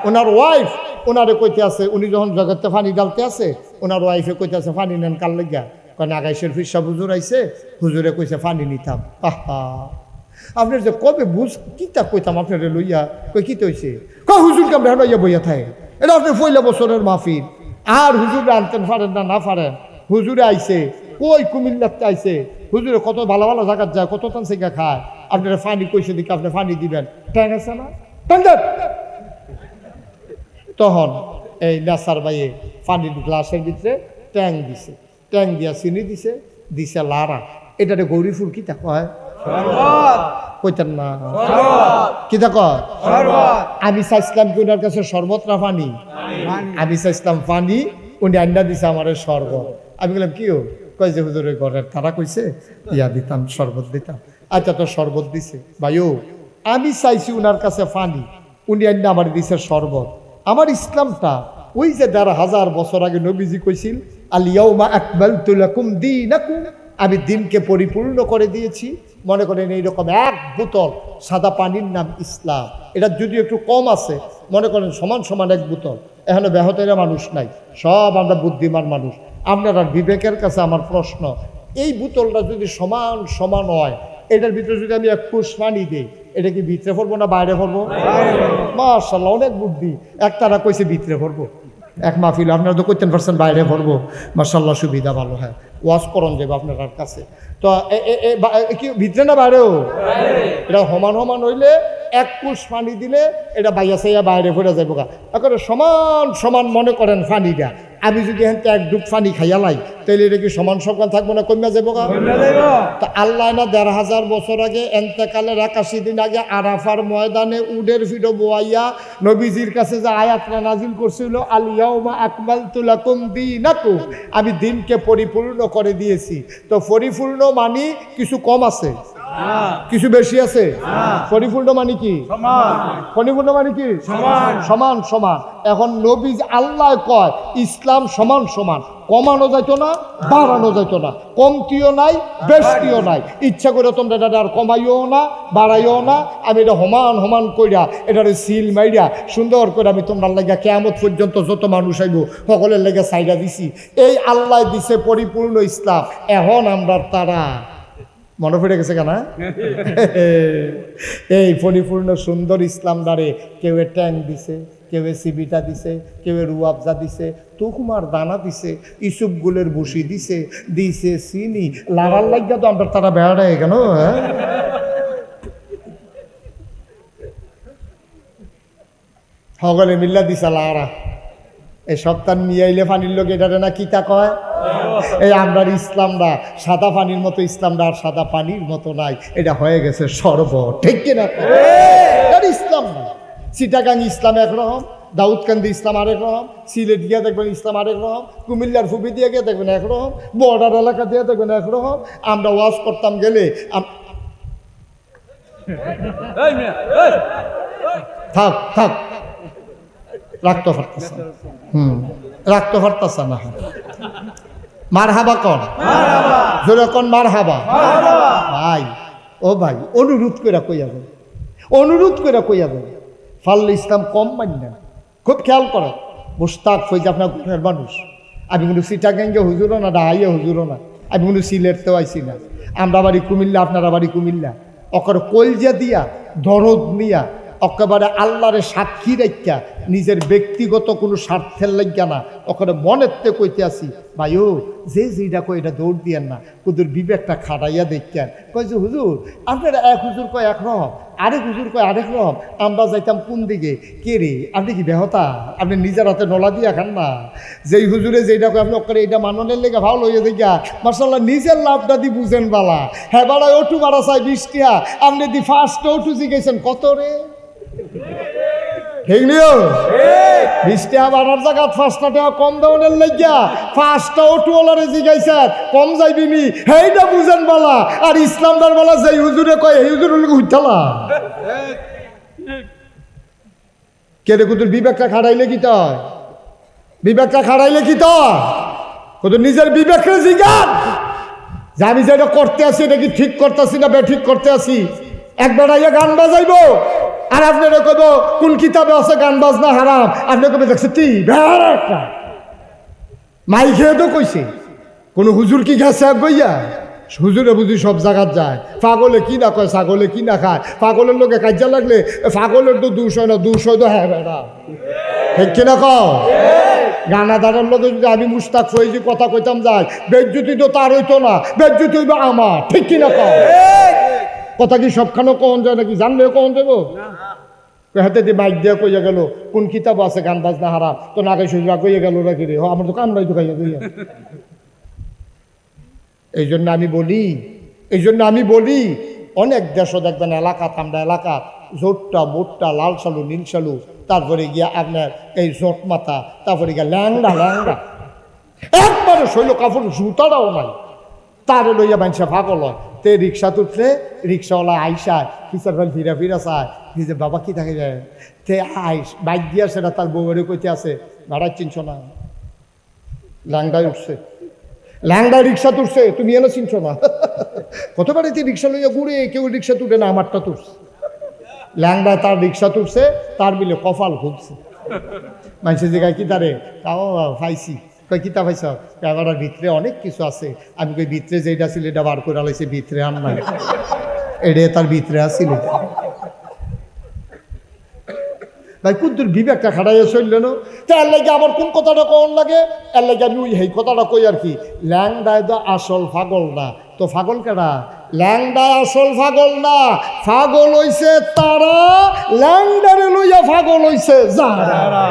ওনার ওয়াইফ ওনারে কইতে আছে, উনি যখন জগতে পানি ডালতে আছে, ওনার ওয়াইফে কইতে আছে পানি নেন কার লাগিয়া? কারণ আগাইশের ফিরসা হুজুর আইছে, হুজুরে কইছে পানি নিতাম। আহা, আপনার যে কবে বুঝ কিতা কইতাম আপনার লইয়া, কই কি হইছে? কই হুজুর কামড়ে লইয়া বইয়া থাকে, এটা আপনি পয়লা বছরের মাহফিল, আর হুজুরে আনতেন পারেন না পারেন। হুজুরে আইছে, কই কুমিল্লাতে আইছে, হুজুরে কত ভালো ভালো জায়গায় যায়, কত টান সেগা খায়, আপনারা পানি কইছে দিকে আপনি পানি দিবেন, ট্যাং আছে না? তখন এই নেসার ভাইয়ে পানির গ্লাসের ভিতরে ট্যাং দিছে, ট্যাং দিয়া চিনি দিছে, দিছে লারা। এটাতে গৌরীফুল কিতা কয়? কইতেন না কিতা কয়? আমি চাইছিলাম কি ওনার কাছে শরবত না পানি? আমি চাইছিলাম পানি, উনি আন্ডা দিছে আমার শরবত। আমি বললাম কি ও? কয় যে হুজুরের ঘরের তারা কইছে ইয়া দিতাম, শরবত দিতাম। আচ্ছা তো শরবত দিছে। ভাইও আমি চাইছি উনার কাছে পানি, উনি আন্ডা আমার দিছে শরবত। আমার ইসলামটা ওই যে ১৫০০ বছর আগে নবীজি কইছিল, আল ইয়াউমা আকমালতু লাকুম দীনাকুম, আমি দিনকে পরিপূর্ণ করে দিয়েছি। মনে করেন এইরকম এক বোতল সাদা পানির নাম ইসলাম, এটা যদি একটু কম আছে, মনে করেন সমান সমান এক বোতল। এখানে ব্যাহতেরা মানুষ নাই, সব আমরা বুদ্ধিমান মানুষ। আপনার আর বিবেকের কাছে আমার প্রশ্ন, এই বোতলটা যদি সমান সমান হয়, এটার ভিতরে যদি আমি ১ কুশ পানি দিই, এটা কি ভিতরে পড়বো না বাইরে পড়বো? মাশাআল্লাহ, অনেক বুদ্ধি। একটারা কইছে ভিতরে পড়বো, এক মাহফিল আপনারা তো করতেন পারছেন বাইরে পড়বো। মাশাআল্লাহ, সুবিধা ভালো। হ্যাঁ, ওয়াজ করন যাবে আপনার কাছে। তো কি ভিতরে না বাইরেও? এটা সমান সমান হইলে ১ কুশ পানি দিলে এটা বাইয়া সাইয়া বাইরে পড়ে যাবো গা। এখন সমান সমান মনে করেন পানিটা, আমি যদি এখান থেকে ১ ডুব পানি খাইয়া লাই, তাহলে এটা কি সমান সমান থাকবো না কমিয়া যাবো গা? তা আল্লাহ না ১৫০০ বছর আগে এন্তেকালের ৮১ দিন আগে আরাফার ময়দানে উডের ফিডো বোয়াইয়া নবীজির কাছে যে আয়াতটা নাজিল করছিল, আল ইয়াউমা আকমালতু লাকুম দীনাকুম, আমি দিনকে পরিপূর্ণ করে দিয়েছি। তো পরিপূর্ণ মানে কিছু কম আছে, কিছু বেশি আছে? পরিপূর্ণ মানে কি? পরিপূর্ণ মানে কি? সমান সমান। এখন নবী আল্লাহ কয় ইসলাম সমান সমান, কমানো যাইতো না, বাড়ানো যাইতো না, কমতিও নাই, বেশিও নাই। ইচ্ছা করে তোমরা এটা আর কমাইও না, বাড়াইও না। আমি এটা সমান সমান কইরা এটার সিল মাইরা সুন্দর করে আমি তোমরা লাগা কিয়ামত পর্যন্ত যত মানুষ আইব সকলের লেগে সাইডা দিছি। এই আল্লাহ দিছে পরিপূর্ণ ইসলাম। এখন আমরা তারা মনে পড়ে গেছে কেনা? এই পরিপূর্ণ সুন্দর ইসলাম দ্বারে কেউ ট্যাং দিছে, কেউ সিবিটা দিছে, কেউ রুয়াবজা দিছে, তুকুমার দানা দিছে, ইসুপগুলের ভুসি দিছে, দিছে চিনি। লাড়ার লাগিয়া তো আমরা তারা বেড়ায় কেন? হ্যাঁ, সকলে মিল্লা দিছে লাড়া। এই সপ্তাহ নিয়ে আইলে পানির লোক এটারে না কিতা কয়? এই আমরা ইসলামরা সাদা পানির মতো, ইসলামরা আর সাদা পানির মতো নাই, এটা হয়ে গেছে শরবত। ঠিক কিনা? ইসলাম না। চিটাগাং ইসলাম একরকম, দাউদকান্দি ইসলাম আরেক রকম, সিলেট গিয়া দেখবেন ইসলাম আরেক রকম, কুমিল্লার ফুবি দিয়ে গিয়ে দেখবেন একরকম, বর্ডার এলাকা দিয়ে দেখবেন একরকম। আমরা ওয়াজ করতাম গেলে থাক থাক, রাখতে পারতেছ রাখতে পারতেছ না। মার হাবা কন, জোরে কন মার হাবা। ভাই ও ভাই, অনুরোধ করে কইয়া দেন, অনুরোধ করে কইয়া দেন, ফাল্লে ইসলাম কম মানেন। খুব খেয়াল করে, মুস্তাক ফৈজ আপনার ঘরের মানুষ। আমি কিন্তু চিটাগাঙ্গে হুজুরও না, ডাহাইয়া হুজুরও না, আমি কিন্তু সিলেটতেও আইসি না। আমরা বাড়ি কুমিল্লা, আপনারা বাড়ি কুমিল্লা। অকর কলজা দিয়া দরদ নিয়া একেবারে আল্লাহরে সাক্ষী রাখা, নিজের ব্যক্তিগত কোনো স্বার্থের লাগিয়া না, ওখানে মনেরতে কইতে আসি ভাইও যে যেটা কয় এটা দৌড় দিয়েন না, কুদুর বিবেকটা খাটাইয়া দেখেন। কয় যে হুজুর আপনারা এক হুজুর কয় এক রকম, আরেক হুজুর কয় আরেক রকম, আমরা যাইতাম কোন দিকে? কে রে আপনি কি বেহতা? আপনি নিজের হাতে নলা দিয়া খান না। যেই হুজুরে যেটা কয় আপনি ওখানে এইটা মাননের লেগে ভালো হইয়া দেখা মার্শাল্লাহ নিজের লাভটা দি বুঝেন বালা। হ্যাঁ বাড়ায় ওটু বাড়া চাই 20 টাকা, আপনি দি ফার্স্ট ওটু জিগেছেন কত রে? ঠিক নিও 20 টাকা বাড়ার জায়গা 5 টাকা কম দেওয়ার লাগিয়া 5টা অটোওয়ালারে জিগাইছেন কম যাইবি নি, সেইটা বুঝেন বালা। আর ইসলামদার বালা যেই হুজুরে কয় এই হুজুরের লোক উঠালা কেটে কুতুর বিবেকটা খাড়াইলে কি তয়? বিবেকটা খাড়াইলে কি তয়? কুতুর নিজের বিবেকরে জিগান যে আমি যেটা করতে আসি এটা কি ঠিক করতেছি না বে ঠিক করতে আসি। একবার আইয়া গান বাজাইবো আর আপনারা কইব কোন কিতাবে আছে গান বাজনা হারাম, আপনি কবে দেখছে টি একটা মাই খেয়ে তো কইছে কোন হুজুর কি গেছে গইয়া? হুজুরে বুঝি সব জায়গাত যায়। পাগলে কি না কয়, ছাগলে কি না খায়, পাগলের লোকে কাজা লাগলে পাগলের তো 200 না 200 তো হ্যাঁ বেড়া, ঠিক কিনা কও? গানাদারের লোকে যদি আমি মুস্তাক ফৈজি কথা কইতাম যাই, বেজ্জুতি তো তার হইতো না, বেজ্জুতি হইবে আমার, ঠিক কিনা কও? কথা কি সবখানে কখন যায় নাকি? জানলে কখন যাবো? হাতে দিয়ে বাইক দিয়ে কইয়া গেল কোন কিতাব আছে গান বাজনা হারাম, তো নাগে সুযোগ কইয়া গেল নাকি রে? আমার তো কাম নাই তো খাইয়া কইয়া। এই জন্য আমি বলি অনেক দেশও দেখবেন এলাকা আমরা এলাকা জোটটা বোটটা লাল সালু নীল সালু, তারপরে গিয়া আপনার এই জোট মাথা, তারপরে গিয়া ল্যাংড়া একবারে শৈল কাপড় জুতাটাও নাই, তারে লইয়া মানুষে পাগল হয়। তে রিক্সা তুটলে রিক্সাওয়ালা আইসায় ফিচার ফেল ফিরা চায় নিজে বাবা কি থাকে যায়, তে আইস বাইক দিয়ে সেটা তার বউরে কইতে আছে ভাড়া চিনছ না, ল্যাংড়ায় উঠছে, ল্যাংড়ায় রিক্সা তুলছে, তুমি এনে চিনছ না। কত বাড়িতে রিক্সা লইয়া ঘুরে কেউ রিক্সা তুলে না, আমারটা তুলছে। ল্যাংড়ায় তার রিক্সা তুলছে, তার বিলে কপাল খুঁজছে। মানুষের জায়গায় কি তারে তাও পাইছি, কই কিতা পাইছ? ক্যামেরার ভিতরে অনেক কিছু আছে। আমি কই ভিতরে যেটা ছিল এটা বার করে আলাইছে, ভিতরে আন নাই, এটা তার ভিতরে আসছিল। ভাই কুদ্দুর বিবেকটা খাটাইয়া চলল না, তো এর লাগে আমার কোন কথাটা কন লাগে, এর লাগে আমি ওই এই কথাটা কই আর কি, ল্যাংডায় তো আসল পাগল না, তো পাগল কেডা? ল্যাংডায় আসল পাগল না, পাগল হইছে তারা, ল্যাংডারে লইয়া পাগল হইছে যারা।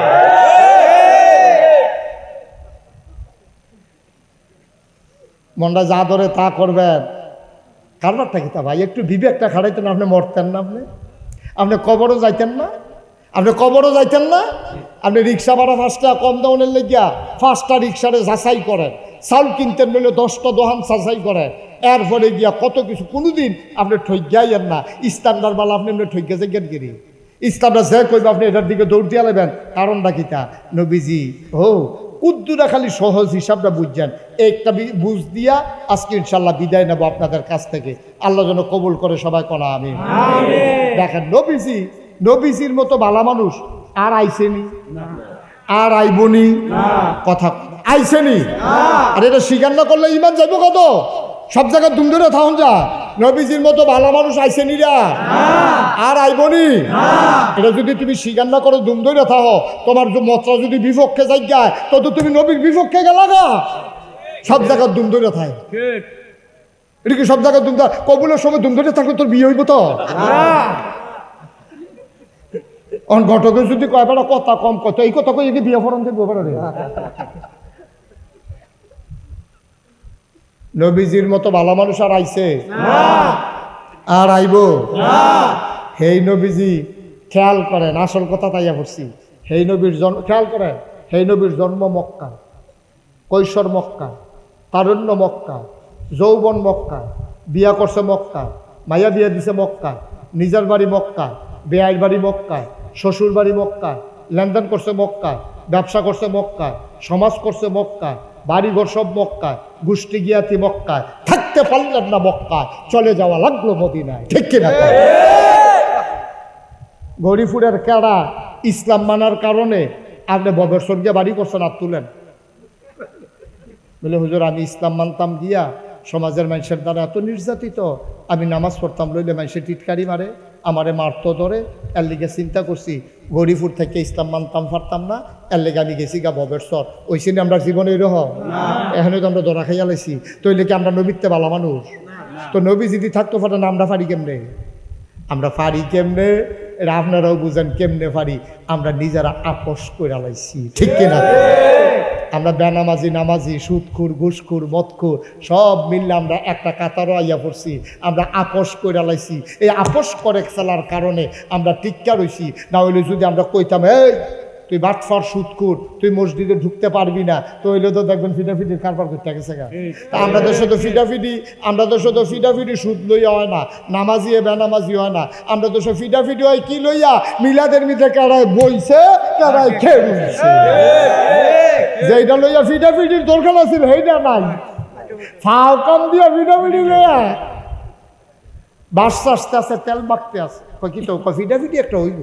মনটা যা ধরে তা করবেন, কারবারটা কি তা ভাই? একটু বিবেকটা খাটাইতেন, আপনি মরতেন না, আপনি কবরও যাইতেন না, আপনি রিক্সা ভাড়া 5 টাকা কম দামের লেগিয়া 5টা রিক্সারে যাচাই করেন, চাউল কিনতেন বলে 10টা দোকান যাচাই করেন, এরপরে গিয়া কত কিছু। কোনোদিন আপনি ঠইগাইয়েন না, ইস্তান্ডার বালা আপনি এমনি ঠইগা যাইগেন গিরি, ইস্তান্ডার যে কইবা আপনি এটার দিকে দৌড় দিয়া নেবেন, কারণটা কিতা? নবীজি কুদ্দুরা খালি সহজ হিসাবটা বুঝছেন, একটা বুঝ দিয়া আজকে ইনশাল্লাহ বিদায় নেব আপনাদের কাছ থেকে। আল্লাহ যেন কবুল করে, সবাই কোনা আমিন। দেখেন নবীজির মতো ভালা মানুষ আর আইসেনি, আর আইবনি, কথা আইসেনি। আর এটা স্বীকার না করলে ইমান যাইব কত? সব জায়গায় দুম ধরে থাকুন যা, নবীজির মতো ভালো মানুষ আইসেনি রা, আর আইবনি। এটা যদি তুমি স্বীকার না করো, দুম ধরে থাকো, তোমার মতটা যদি বিপক্ষে যাই যায়, তত তুমি নবীর বিপক্ষে গেলা গা। সব জায়গায় দুম ধরে থাকে, এটা কি সব জায়গায় দুম? কবুলের সময় দুম ধরে থাকলে তোর বিয়ে হইব তো? ঘটকে যদি কয় বেড়া কথা কম কথা, এই কথা কই বিয়ে ফরম দেবো বেড়া। নবীজির মতো ভালো মানুষ আর আইছে? আর আইব? হেই নবীজি খেয়াল করেন, আসল কথা তাইয়া পড়ছি। হেই নবীর জন্ম খেয়াল করেন, হেই নবীর জন্ম মক্কা, কৈশোর মক্কা, তারুণ্য মক্কা, যৌবন মক্কা, বিয়া করছে মক্কা, মায়া বিয়া দিছে মক্কা, নিজের বাড়ি মক্কায়, বেআইর বাড়ি মক্কায়, শ্বশুর বাড়ি মক্কায়, লেনদেন করছে মক্কায়, ব্যবসা করছে মক্কায়, সমাজ করছে মক্কায়, বাড়িঘর সব মক্কায়, গোষ্ঠী গিয়াতি মক্কায়, থাকতে পারলেন না মক্কায়, চলে যাওয়া লাগলো মদিনায়। ঠিক কিনা? গরিপুরের কেড়া ইসলাম মানার কারণে আপনি ববের সঙ্গে বাড়ি করছেন, আর তুলেন বলে হুজুর আমি ইসলাম মানতাম গিয়া সমাজের মানুষের দ্বারা এত নির্যাতিত, আমি নামাজ পড়তাম লইলে মানুষের টিটকারি মারে, আমারে মারতো ধরে, এর লিগে চিন্তা করছি গরিপুর থেকে ইসলাম মানতাম পারতাম না, এর লেগে আমি গেছি গা ববের সর। ওই সিনে আমরা জীবনে এরকম এখানে তো আমরা ধরা খাইয়া লাইছি, তো ওই লেগে আমরা নবীতে ভালো মানুষ। তো নবী যদি থাকতো পারে না, আমরা পারি কেমনে? আমরা পারি কেমনে? এটা আপনারাও বুঝেন কেমনে পারি। আমরা নিজেরা আপোষ করে লাইছি। ঠিক কিনা? আমরা বেনামাজি, নামাজি, সুদখুর, ঘুষখুর, মদখুর সব মিললে আমরা একটা কাতারও আইয়া পড়ছি। আমরা আপোষ করে লাইছি। এই আপোষ করে চলার কারণে আমরা টিক্কা রইছি। না হইলে যদি আমরা কইতাম এই তুই বাটফার সুদখুর, তুই মসজিদে ঢুকতে পারবি না, তো হইলে তো দেখবেন ফিটাফিটির কারবার করতে গেছে গা। আমরা তো শুধু ফিটাফিটি সুদ লইয়া হয় না, নামাজি বেনামাজি হয় না, আমরা তো সব ফিটাফিটি হয় কি লইয়া? মিলাদের মিঠে কারায় বইছে, কারায় খেয়ে বইছে। যেটা লইয়া ফিটাফিটির দরকার আছিল সেইটা নাই, ফাও কাম দিয়া ফিটাফিটি লইয়া বাস আসতে আছে, তেল মাখতে আছে। কয় কি তো ফিটাফিটি একটা হইব?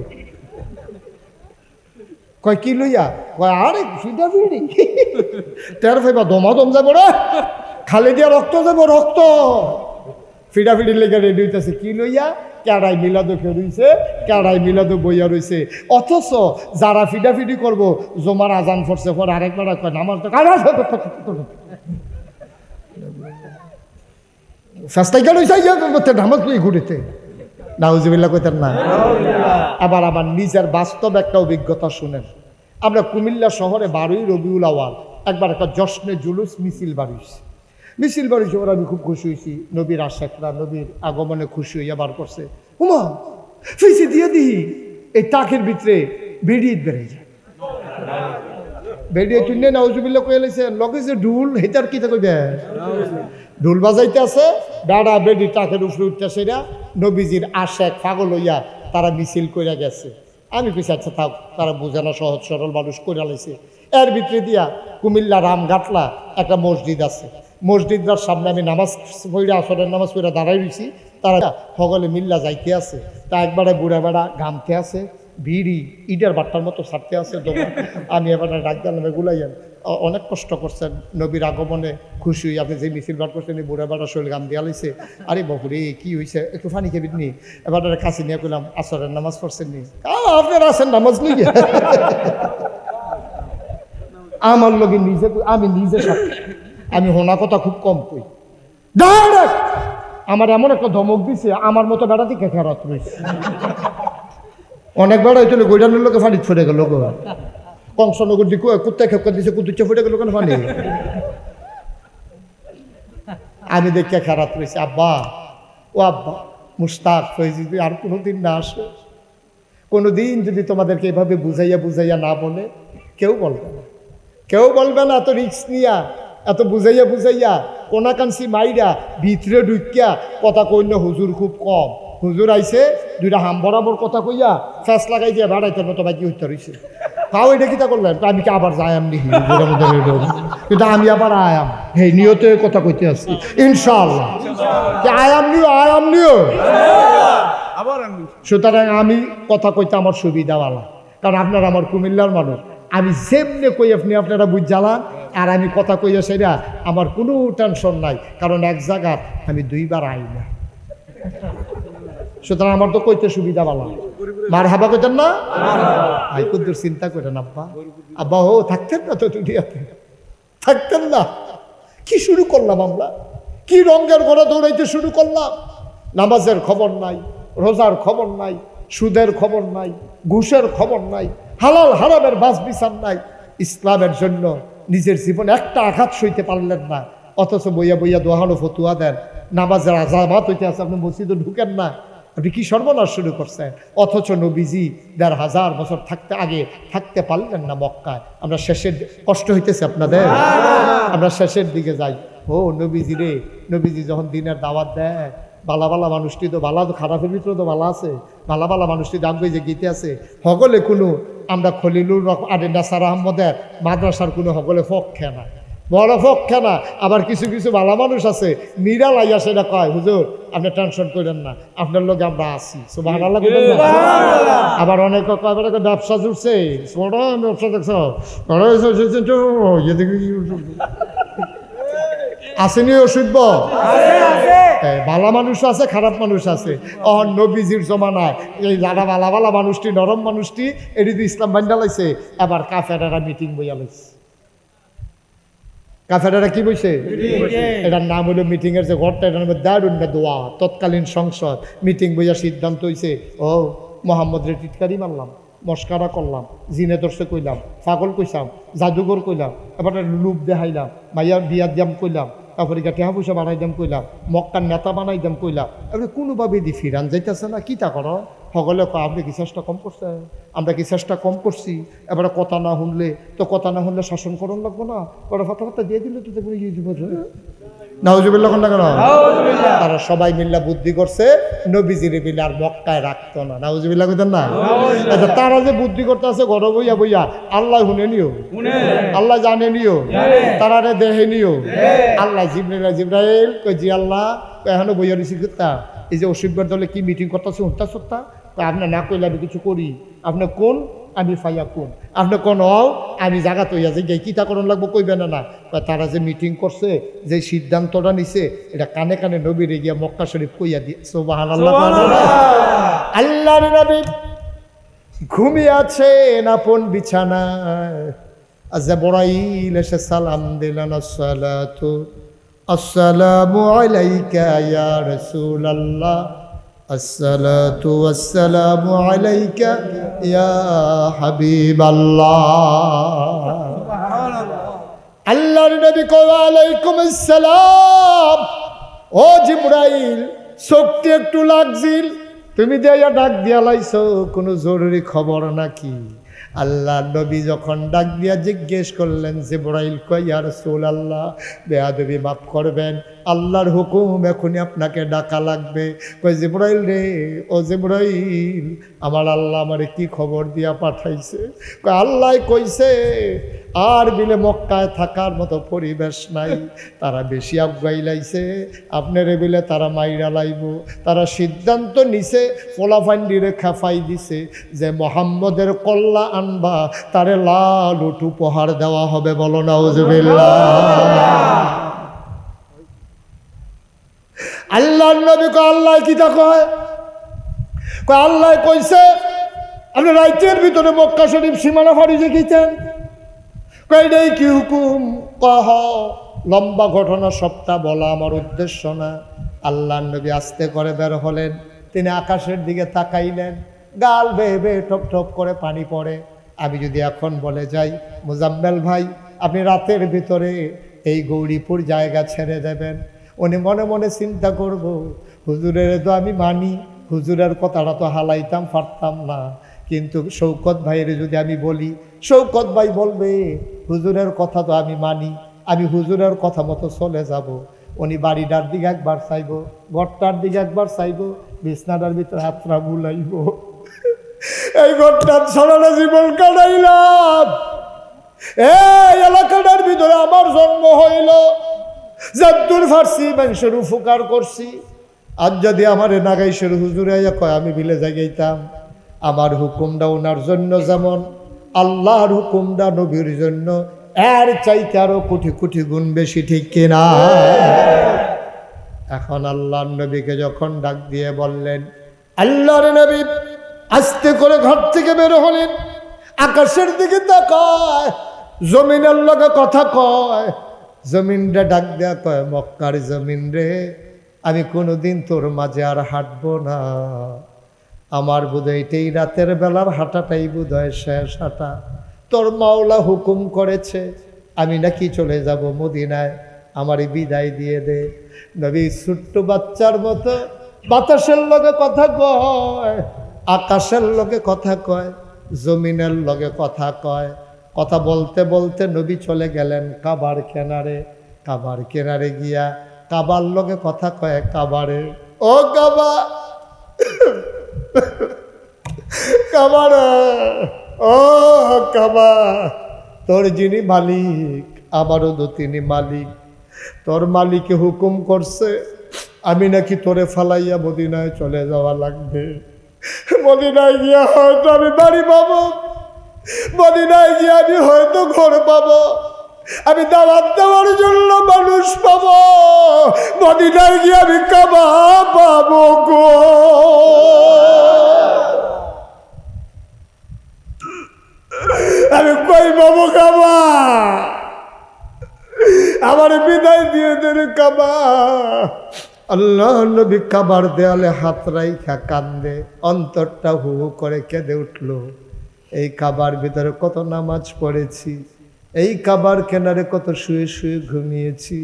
কয় কি লইয়া? কয় আরে ফিটাফিটি তের ফাইবা দমাদম যাবো রে, খালি দিয়া রক্ত যাবো, রক্ত। ফিটাফিটির লেগে রেডি হইতেছে কি লইয়া? কেড়াই মিলাদো খেয়ে কেড়াই মিলাদো বইয়া রইছে। অথচ যারা ফিটাফিটি করবো জমার আজান পড়ছে, পর আরেকবার কয় নামাজ শাস্তাইকা রইছে নামাজ লই ঘুরেতে নাউজুবিল্লাহ কইতেন না। আবার আবার নিজের বাস্তব একটা অভিজ্ঞতা শুনেন। আমরা কুমিল্লা শহরে 12ই রবিউল আওয়াল একবার একটা জশ্নে জুলুস মিছিল বাড়িয়েছি। মিছিল বাড়িয়েছে, ওরা আমি খুব খুশি হয়েছি। নবীর আশেকরা নবীর আগমনে খুশি হইয়া বার করছে। উমা ফিসে দিয়ে দিই এই টাকের ভিতরে বেরিয়ে বেড়ে যায়, বেরিয়ে কিনে নাউজুবিল্লাহ কয়ে লাইছে। লগে যে ঢুল হেতার কি কইবে? ঢুল বাজাইতে আছে, বেড়া বেডি টাকের উপরে উঠতেছে। এরা নবীজির আশেক পাগল হইয়া তারা মিছিল কইরা গেছে। আমি কইছি আচ্ছা থাক, তারা বুঝে না, সহজ সরল মানুষ কইরা লাইছে। এর ভিতরে দিয়া কুমিল্লা রামঘাটলা একটা মসজিদ আছে, মসজিদটার সামনে আমি নামাজ পড়া, আসরের নামাজ পড়া দাঁড়াই রয়েছি। তারা সকলে মিল্লা যাইতে আছে, তা একবারে বুড়া বেড়া ঘামতে আছে, ভিড়ি ইটার বাট্টার মতো ছাড়তে আছে। আমি এবার ডাক দিলাম গুলাইয়েন, অনেক কষ্ট করছেন, নবীর আগমনে খুশি হই, আপনি যে মিছিল বার করছেন এই বুড়া বেড়া শরীর গাম দিয়া লাইছে। আরে বাপুরে কি হয়েছে, একটু ফানি খেবিন নি? এবার কাছে নিয়ে কইলাম আসরের নামাজ পড়ছেন নি? আপনারা আছেন নামাজ নিয়ে আমার লগে নিজে, আমি নিজে সাথে, আমি হোনা কথা খুব কম কই। আমার এমন একটা ধমক দিছে, আমার মতো বেড়া দিকে খেরাত রয়েছে। অনেক বেড়া হইতে গৈডানোর লোকে ফানি ছড়ে গেল গো। কংসনগর দিকে কুত্তা খেপকা দিছে, কুতুচ্চা ফুটে গেল কেন ফানি? আমি দেখে খেরাত রয়েছে। আব্বা ও আব্বা মুস্তাক ফৈজি আর কোনোদিন না আসে, কোনোদিন যদি তোমাদেরকে এভাবে বুঝাইয়া বুঝাইয়া না বলে, কেউ বলবে না, কেউ বলবে না। এত রিক্স নিয়া, এত বুঝাইয়া বুঝাইয়া কোনাকান্সি মাইরা ভিতরে ঢুকিয়া কথা কইল। হুজুর খুব কম, হুজুর আইছে দুইটা হাম বরাবর কথা কইয়া ফ্যাস লাগাই দিয়া ভাড়াইতে মতো বাকি হইতে রয়েছে। তাও এটা কিতা করলেন? আমি কি আবার যায়াম নাকি? কিন্তু আমি আবার আয়াম, হে নিয়তে কথা কইতে আসছি ইনশাআল্লাহ। আয়াম নিও। সুতরাং আমি কথা কইতে আমার সুবিধাওয়ালা, কারণ আপনারা আমার কুমিল্লার মানুষ। আমি যেমনে কই আপনি আপনারা বুঝ জ্বালান, আর আমি কথা কইয়া সেটা আমার কোনো টেনশন নাই, কারণ এক জায়গার আমি দুইবার আই না। সুতরাং আমার তো কইতে সুবিধা ভালো। মার হাবা কইতেন না? ভাই কুদ্দুর চিন্তা করেন আব্বা। আব্বা ও থাকতেন না তো দুনিয়াতে, থাকতেন না। কি শুরু করলাম আমরা, কি রঙের ঘরে দৌড়াইতে শুরু করলাম। নামাজের খবর নাই, রোজার খবর নাই, সুদের খবর নাই, ঘুষের খবর নাই, হালাল হারামের বাস বিচার নাই। ইসলামের জন্য নিজের জীবনে একটা আঘাত সইতে পারলেন না, অথচ বইয়া বইয়া দোহানো ফতুয়া দেন। নামাজের আজামাত হইতে আছে, আপনি মসজিদে ঢুকেন না, আপনি কি সর্বনাশ শুরু করছেন। অথচ নবীজি ১,৫০০ বছর থাকতে পারলেন না মক্কায়। আমরা শেষের কষ্ট হইতেছে আপনাদের, আমরা শেষের দিকে যাই। ও নবীজি রে, নবীজি যখন দিনের দাওয়াত দেয় বালা বালা মানুষটি তো বালা, তো খারাপের ভিতরে তো বালা আছে, বালা বালা মানুষটি দাগবে যে গীতে আছে সকলে কোনো আমরা খলিলুর আরে নাসার আহমদের মাদ্রাসার কোনো সকলে পক্ষে না, বড় পক্ষে না। আবার কিছু কিছু ভালো মানুষ আছে নিরাল আইয়া সেটা কয়, হুজুর আপনি টেনশন করেন না, আপনার লোক আমরা আছি। সুবহানাল্লাহ কইবেন না? আবার অনেকে কয় বলে ব্যবসা জুড়ছে, ছোট ব্যবসা দেখছো আসেনি অসুখ, ভালো মানুষ আছে খারাপ মানুষ আছে। নবীজির জমানায় এই যারা ভালা ভালা মানুষটি নরম মানুষটি এটি তো ইসলাম বান্ধা লাইছে, এবার কাফেরেরা মিটিং বইয়া লাইছে। কাফেরেরা কি বইছে? এটার নাম হলো মিটিং এর যে ঘরটা, এটার নাম দারুন দোয়া। তৎকালীন সংসদ মিটিং বইয়া সিদ্ধান্ত হয়েছে, ও মোহাম্মদ রে টিটকারি মারলাম, মস্কারা করলাম, জিনে দর্শে কইলাম, পাগল কইসাম, জাদুঘর কইলাম, এবার লুপ দেখাইলাম, মাইয়া বিয়া দিয়াম কইলাম, তারপরে টেহা পয়সা বানাই দাম কইলাম, মক্কার নেতা বানাই দাম কইলাম। এবার কোনোভাবে দি ফিরান যাইতেছে না, কী তা করো? সকলে আপনি কি চেষ্টা কম করছেন? আমরা কি চেষ্টা কম করছি? এবারে কথা না শুনলে তো কথা না শুনলে শাসন করণ লাগবো না, ওরা ফাতা ফাতা দিয়ে দিলে তো দেখবো নাউজুবিল্লাহ কোন কেন? তারা সবাই মিল্লা বুদ্ধি করছে নবীজির বিলে আর মক্কায় রাখতো না। নাউজুবিল্লাহ কইতেন না? আচ্ছা, তারা যে বুদ্ধি করতে আছে ঘর বইয়া বইয়া, আল্লাহ শুনে নিও, আল্লাহ জানে নিও, তারা রে দেহে নিও। আল্লাহ জিব্রাইল কই জি আল্লাহ এখনো বইয়া দিছি করতা, এই যে অসুবিধার দলে কি মিটিং করতেছে উঠতা সত্তা, আপনার না কইলে আমি কিছু করি, আপনি কোন আমি ফাইয়া কোন, আপনি কোন আমি জায়গা তৈয়া যে কিতা করণ লাগবো কইবেন না। তারা যে মিটিং করছে, যে সিদ্ধান্তটা নিছে, এটা কানে কানে নবীরে গিয়া মক্কা শরীফ কইয়া দিয়ে সুবহানাল্লাহ। আল্লাহর নবী ঘুমিয়ে আছেন আপন বিছানায়, জিবরাইল এসে সালাম দিলেন, আসসালাতু আসসালামু আলাইকা ইয়া রাসূলুল্লাহ, আসসালাতু আসসালামু আলাইকা ইয়া হাবিবাল্লাহ। আল্লাহর নবী কয় ওয়ালাইকুম আসসালাম। ও জিবরাইল, শক্তি একটু লাগছিল, তুমি দিয়া ডাক দিয়া লাইছো, কোনো জরুরি খবর নাকি? আল্লাহ নবী যখন ডাক দিয়া জিজ্ঞেস করলেন, জিবরাইল কয় ইয়া রাসূলুল্লাহ বেয়াদবি মাফ করবেন, আল্লাহর হুকুম এখনই আপনাকে ডাকা লাগবে। কয় জিবরাইল রে, ও জিবরাইল আমার আল্লাহ আমারে কি খবর দিয়া পাঠাইছে? কয় আল্লাহ কইছে আর বিলে মক্কায় থাকার মতো পরিবেশ নাই, তারা বেশি আগাইলাইছে, আপনার বিলে তারা মাইরা লাইব। তারা সিদ্ধান্ত নিছে ফোলাফান্ডিরে খেফাই দিছে যে মোহাম্মদের কল্লা আনবা, তারে লাল উঠ উপহার দেওয়া হবে। বলো নাউজুবিল্লাহ। আল্লাহর নবী কয় আল্লাহ কি তা কয়? কয় আল্লাহ কইছে আপনি রাজ্যের ভিতরে মক্কা শরীফ সীমানা ফাড়ি যে গেছেন। কয়টাই কি হুকুম? কহ লম্বা ঘটনা সবটা বলা আমার উদ্দেশ্য না। আল্লাহর নবী আস্তে করে বের হলেন, তিনি আকাশের দিকে তাকাইলেন, গাল বেয়ে বেয়ে ঠপ ঠপ করে পানি পড়ে। আমি যদি এখন বলে যাই মুজাম্মেল ভাই আপনি রাতের ভিতরে এই গৌরীপুর জায়গা ছেড়ে দেবেন, উনি মনে মনে চিন্তা করব হুজুরের তো আমি মানি, হুজুরের কথাটা তো হালাইতাম পারতাম না, কিন্তু শৌকত ভাইয়ের যদি আমি বলি, শৌকত ভাই বলবে হুজুরের কথা তো আমি মানি, আমি হুজুরের কথা মতো চলে যাব। উনি বাড়িটার দিকে একবার চাইব, ঘরটার দিকে একবার চাইব, বিছনাটার ভিতরে হাতটা বুলাইব। এই ঘরটার ছড়ানো জীবন কাটাইলাম, এই এলাকাটার ভিতরে আমার জন্ম হইল, যদ্দূর ফার্সি মানুষের উপকার করছি। আজ যদি আমার নাগাইশের হুজুরে কয় আমি বিলে জাগাইতাম, আমার হুকুমটা ওনার জন্য যেমন আল্লাহর হুকুমটা নবীর জন্য এর চাইতে আরো কোটি কোটি গুণ বেশি, ঠিক কিনা? এখন আল্লাহর নবীকে যখন ডাক দিয়ে বললেন, আল্লাহর নবী আস্তে করে ঘর থেকে বের হলেন, আকাশের দিকে তাকায়, জমিনের লগে কথা কয়। জমিনটা ডাক দেয়া কয়, মক্কার জমিন রে, আমি কোনোদিন তোর মাঝে আর হাঁটবো না। আমার বোধহয় এই রাতের বেলার হাঁটাটাই বোধহয় শেষ হাঁটা। তোর মাওলা হুকুম করেছে আমি নাকি চলে যাব মদিনায়, আমারই বিদায় দিয়ে দে। নবী ছোট্ট বাচ্চার মতো বাতাসের লগে কথা কয়, আকাশের লগে কথা কয়, জমিনের লগে কথা কয়। কথা বলতে বলতে নবী চলে গেলেন কাবার কিনারে। কাবার কিনারে গিয়া কাবার লগে কথা কয়, কাবারে ও কাবা, কাবা রে, ও কাবা, তোর যিনি মালিক আমারও তো তিনি মালিক। তোর মালিকে হুকুম করছে আমি নাকি তোরে ফালাইয়া মদিনায় চলে যাওয়া লাগবে। মদিনায় গিয়া হয়তো আমি বাড়ি পাবো, মদিনায় গিয়ে আমি হয়তো ঘর পাবো, আমি দাওয়াত দেওয়ার জন্য মানুষ পাবো, মদিনায় গিয়ে আমি কাবা পাবো গো। আমি কই পাবো কাবা? আমার বিদায় দিয়ে দেন কাবা। আল্লাহ নবী কাবার দেয়ালে হাত রাইখা কান্দে, অন্তরটা হু হু করে কেঁদে উঠলো। এই কাবার ভিতরে কত নামাজ পড়েছি, এই কাবার কেনারে কত শুয়ে শুয়ে ঘুমিয়েছি,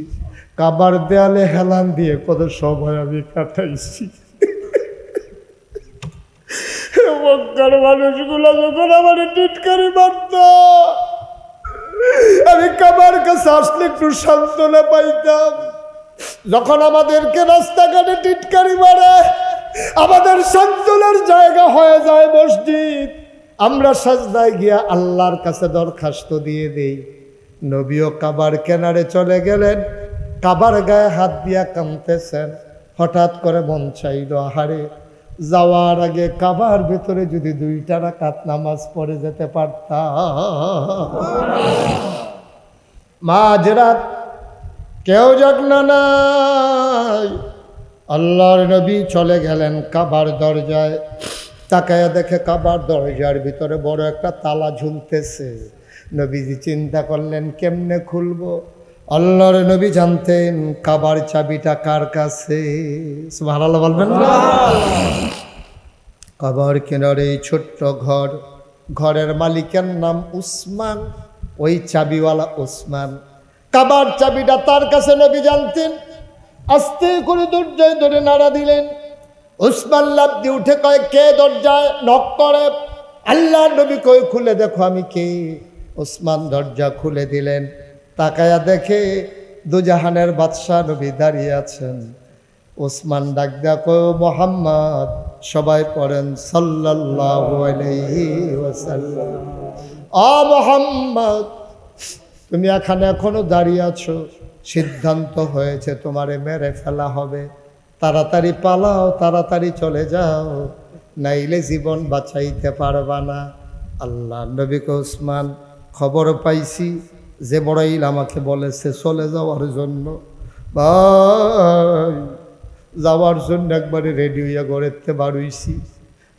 কাবার দেয়ালে হেলান দিয়ে কত সময় আমি কাটাইছি। মক্কার মানুষগুলো যখন আমার টিটকারি মারত, আমি কাবার কাছে আসলে একটু সান্ত্বনা পাইতাম। যখন আমাদেরকে রাস্তাঘাটে টিটকারি মারে, আমাদের সান্ত্বনার জায়গা হয়ে যায় মসজিদ। আমরা সাজদায় গিয়া আল্লাহর কাছে দরখাস্ত দিয়ে দেই। নবীও কাবার কেনারে চলে গেলেন, কাবার গায়ে হাত দিয়া কাঁদতেছেন। হঠাৎ করে মন চাইল, আহারে যাওয়ার আগে কাবার ভেতরে যদি 2 রাকাত নামাজ পড়ে যেতে পারতাম। মাঝরাত কেউ যত্ন নাই, আল্লাহর নবী চলে গেলেন কাবার দরজায়। তাকায়া দেখে কাবার দরজার ভিতরে বড় একটা তালা ঝুলতেছে। নবীজি চিন্তা করলেন কেমনে খুলবো। আল্লাহর নবী জানতেন কাবার চাবিটা কার কাছে। সুবহানাল্লাহ বলবেন না? কাবার কিনারে ছোট্ট ঘর, ঘরের মালিকের নাম উসমান, ওই চাবিওয়ালা উসমান। কাবার চাবিটা তার কাছে নবী জানতেন। আস্তে করে দরজায় ধরে নাড়া দিলেন। উসমান লাফ দিয়ে উঠে কয়, কে দরজায় নক করে? আল্লাহ নবী কই, খুলে দেখো আমি কে। উসমান দরজা খুলে দিলেন। তাকায়া দেখে দুজাহানের বাদশাহ নবী দাঁড়িয়ে আছেন। উসমান ডাক দেয়া কয়, মুহাম্মদ। সবাই পড়েন সাল্লাল্লাহু আলাইহি ওয়াসাল্লাম। ও মুহাম্মদ, তুমি এখনো দাঁড়িয়ে আছো, সিদ্ধান্ত হয়েছে তোমারে মেরে ফেলা হবে। তাড়াতাড়ি পালাও, তাড়াতাড়ি চলে যাও, নাইলে জীবন বাঁচাইতে পারবা না। আল্লাহ নবী কে, উসমান খবর পাইছি যে বড়াইল আমাকে বলেছে চলে যাওয়ার জন্য। ভাই যাওয়ার জন্য একবারে রেডি হইয়া ঘরেতে বাড়ুইছি।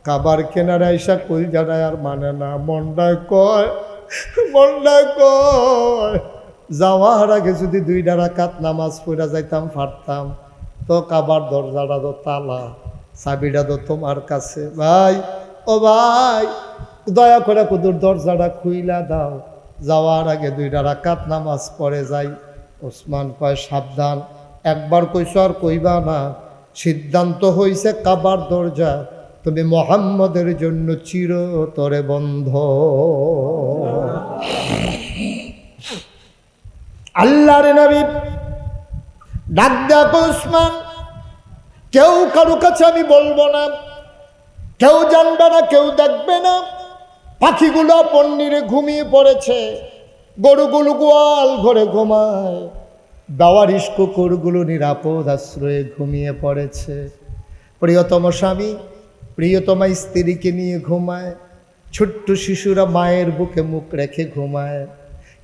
কাবার কেনারে আইসা কই জানায় আর মানে না, মনটায় কয়, মনটায় কয় যাওয়ার আগে যদি 2 রাকাত নামাজ পড়া যাইতাম পারতাম। তো কাবার দরজাটা তো তালা, চাবিটা তো তোমার কাছে। ভাই ও ভাই, দয়া করে কুদুর দরজাটা খুইলা দাও, যাওয়ার আগে 2 রাকাত নামাজ পড়ে যাই। ওসমান কয়, সাবধান, একবার কইস আর কইবা না। সিদ্ধান্ত হইছে কাবার দরজা তুমি মুহাম্মদের জন্য চিরতরে বন্ধ। আল্লাহর নবী ডাক দেয়া কয়, উসমান কেউ কারো কাছে আমি বলবো না, কেউ জানবে না, কেউ দেখবে না। পাখিগুলো পন্নিরে ঘুমিয়ে পড়েছে, গরুগুলো গোয়াল ঘরে ঘুমায়, দাওয়ারিস কুকুরগুলো নিরাপদ আশ্রয়ে ঘুমিয়ে পড়েছে। প্রিয়তম স্বামী প্রিয়তমা স্ত্রীকে নিয়ে ঘুমায়, ছোট্ট শিশুরা মায়ের বুকে মুখ রেখে ঘুমায়।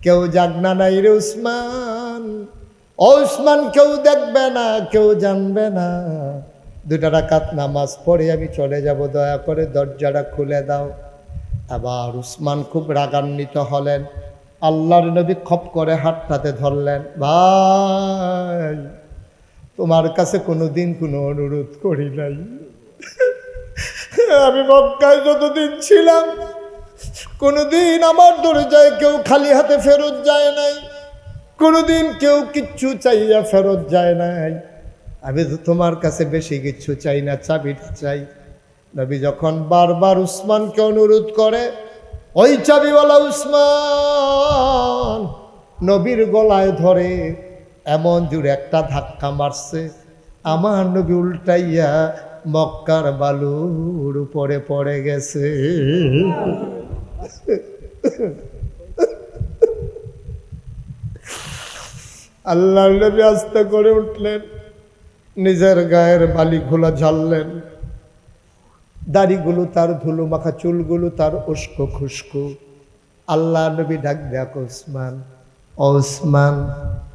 কেউ জাগনা নাই রে উসমান, ও উসমান কেউ দেখবে না, কেউ জানবে না। 2 রাকাত নামাজ পড়ে আমি চলে যাব, দয়া করে দরজাটা খুলে দাও। আবার উসমান খুব রাগান্বিত হলেন। আল্লাহর নবী খপ করে হাতটাতে ধরলেন। ভাই তোমার কাছে কোনোদিন কোনো অনুরোধ করি নাই। আমি মক্কায় যতদিন ছিলাম কোনোদিন আমার দরজায় কেউ খালি হাতে ফেরত যায় নাই, কোনোদিন কেউ কিচ্ছু চাইয়া ফেরত যায় নাই। আমি তো তোমার কাছে বেশি কিচ্ছু চাই না, চাবিটা চাই। নবী যখন বারবার উসমানকে অনুরোধ করে, ওই চাবিওয়ালা উসমান নবীর গলায় ধরে এমন জোরে একটা ধাক্কা মারছে, আমার নবী উল্টাইয়া মক্কার বালুর উপরে পড়ে গেছে। আল্লাহর নবী আস্তে করে উঠলেন, নিজের গায়ের বালিগুলো ঝাড়লেন, দাড়িগুলো তার ধুলো মাখা, চুলগুলো তার উস্কো খুস্কো। আল্লাহ নবী ডাক দেখ, ওসমান, ওসমান,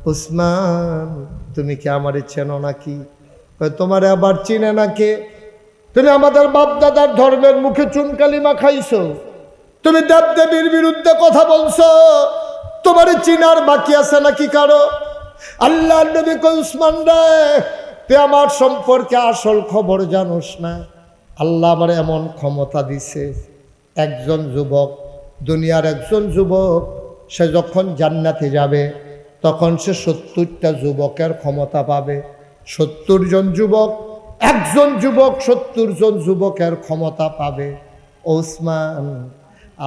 ওসমান, তুমি কি আমারে চেনো নাকি? তোমারে আবার চিনে নাকি? তুমি আমাদের বাপ দাদার ধর্মের মুখে চুনকালি মাখাইছো, তুমি দেবদেবীর বিরুদ্ধে কথা বলছো, তোমারে চিনার বাকি আছে নাকি কারো? আল্লাহ নবী কই, উসমান রে, তুই আমার সম্পর্কে আসল খবর জানোস না। আল্লাহ আমার এমন ক্ষমতা দিছে, একজন যুবক, দুনিয়ার একজন যুবক, সে যখন জান্নাতে যাবে তখন সে 70টা যুবকের ক্ষমতা পাবে। 70 জন যুবক, একজন যুবক 70 জন যুবকের ক্ষমতা পাবে। ওসমান,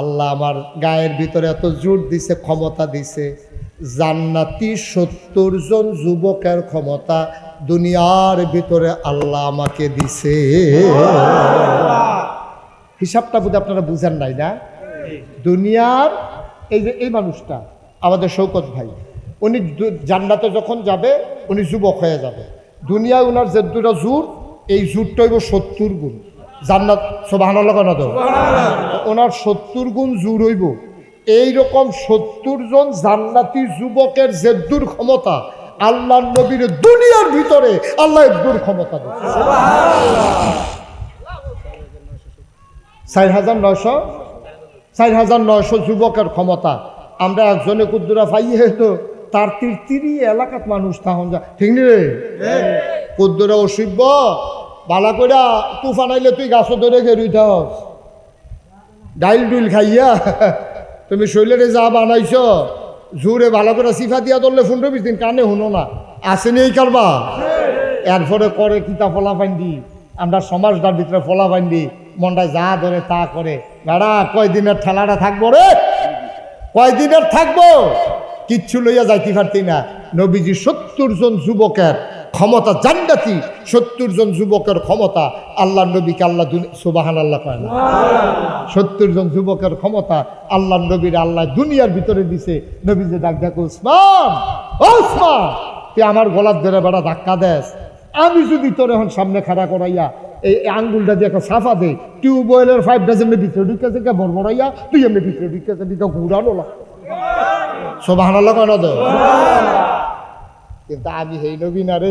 আল্লাহ আমার গায়ের ভিতরে এত জোর দিছে, ক্ষমতা দিছে, জান্নাতি 70 জন যুবকের ক্ষমতা দুনিয়ার ভিতরে আল্লাহ আমাকে দিছে। হিসাবটা বোধ আপনারা বুঝেন নাই না? দুনিয়ার এই যে এই মানুষটা আমাদের শৌকত ভাই, উনি জান্নাতে যখন যাবে উনি যুবক হয়ে যাবে। দুনিয়ায় ওনার যে দুটা জোর, এই জোরটা হইব 70 গুণ। জান্নাত সুবহানাল্লাহ কেন তো, ওনার 70 গুণ জোর হইব। এইরকম 70 জন জান্নাতি যুবকের জেদ্দুর ক্ষমতা আল্লাহ নবীর দুনিয়ার ভিতরে আল্লাহ একদুর ক্ষমতা দিচ্ছে। 4,900 যুবকের ক্ষমতা। আমরা একজনে কুদ্দুরা পাইয়ে তো তার 33 এলাকাত মানুষ তখন যা, ঠিক নি রে? কুদ্দুরা অসিব্য বালা কইরা তুফান আইলে তুই গাছ ধরে গেরুই থাস, ডাইল ডুইল খাইয়া তুমি শৈলেরে যা বানাইছ, জোরে ভালো করে সিফা দিয়া ধরলে 15-20 দিন কানে শুনো না, আসেনি এই কারবা। এরপরে করে কিতা ফলা ফাইন্দি, আমরা সমাজটার ভিতরে ফলা ফাইন্দি, মনটা যা ধরে তা করে। বেড়া কয়দিনের ঠেলাটা থাকবো রে, কয়দিনের থাকবো, কিচ্ছু লইয়া যাইতে পারতি না। নবীজি 70 জন যুবকের ক্ষমতা, জান্নাতি 70 জন যুবকের ক্ষমতা আল্লাহ নবীকে আল্লাহ সুবহানাল্লাহ কয় না, 70 জন যুবকের ক্ষমতা আল্লাহ নবীর আল্লাহ দুনিয়ার ভিতরে দিছে। নবীজি ডাক ডাক, ওসমান, ওসমান, তুই আমার গলার ধরে বেড়া ধাক্কা দেস, আমি যদি তোর এখন সামনে খাড়া করাইয়া এই আঙ্গুলটা দিয়ে একটা সাফা দে, টিউবওয়েলের 5টা যেমনি ভিতরে ঢুকেছে বড়বড়াইয়া, তুই এমনি ভিতরে ঢুকেছে দিকে ঘুরানো না। সুবহানাল্লাহ কয় না তো? কিন্তু আমি হেই নবী না রে,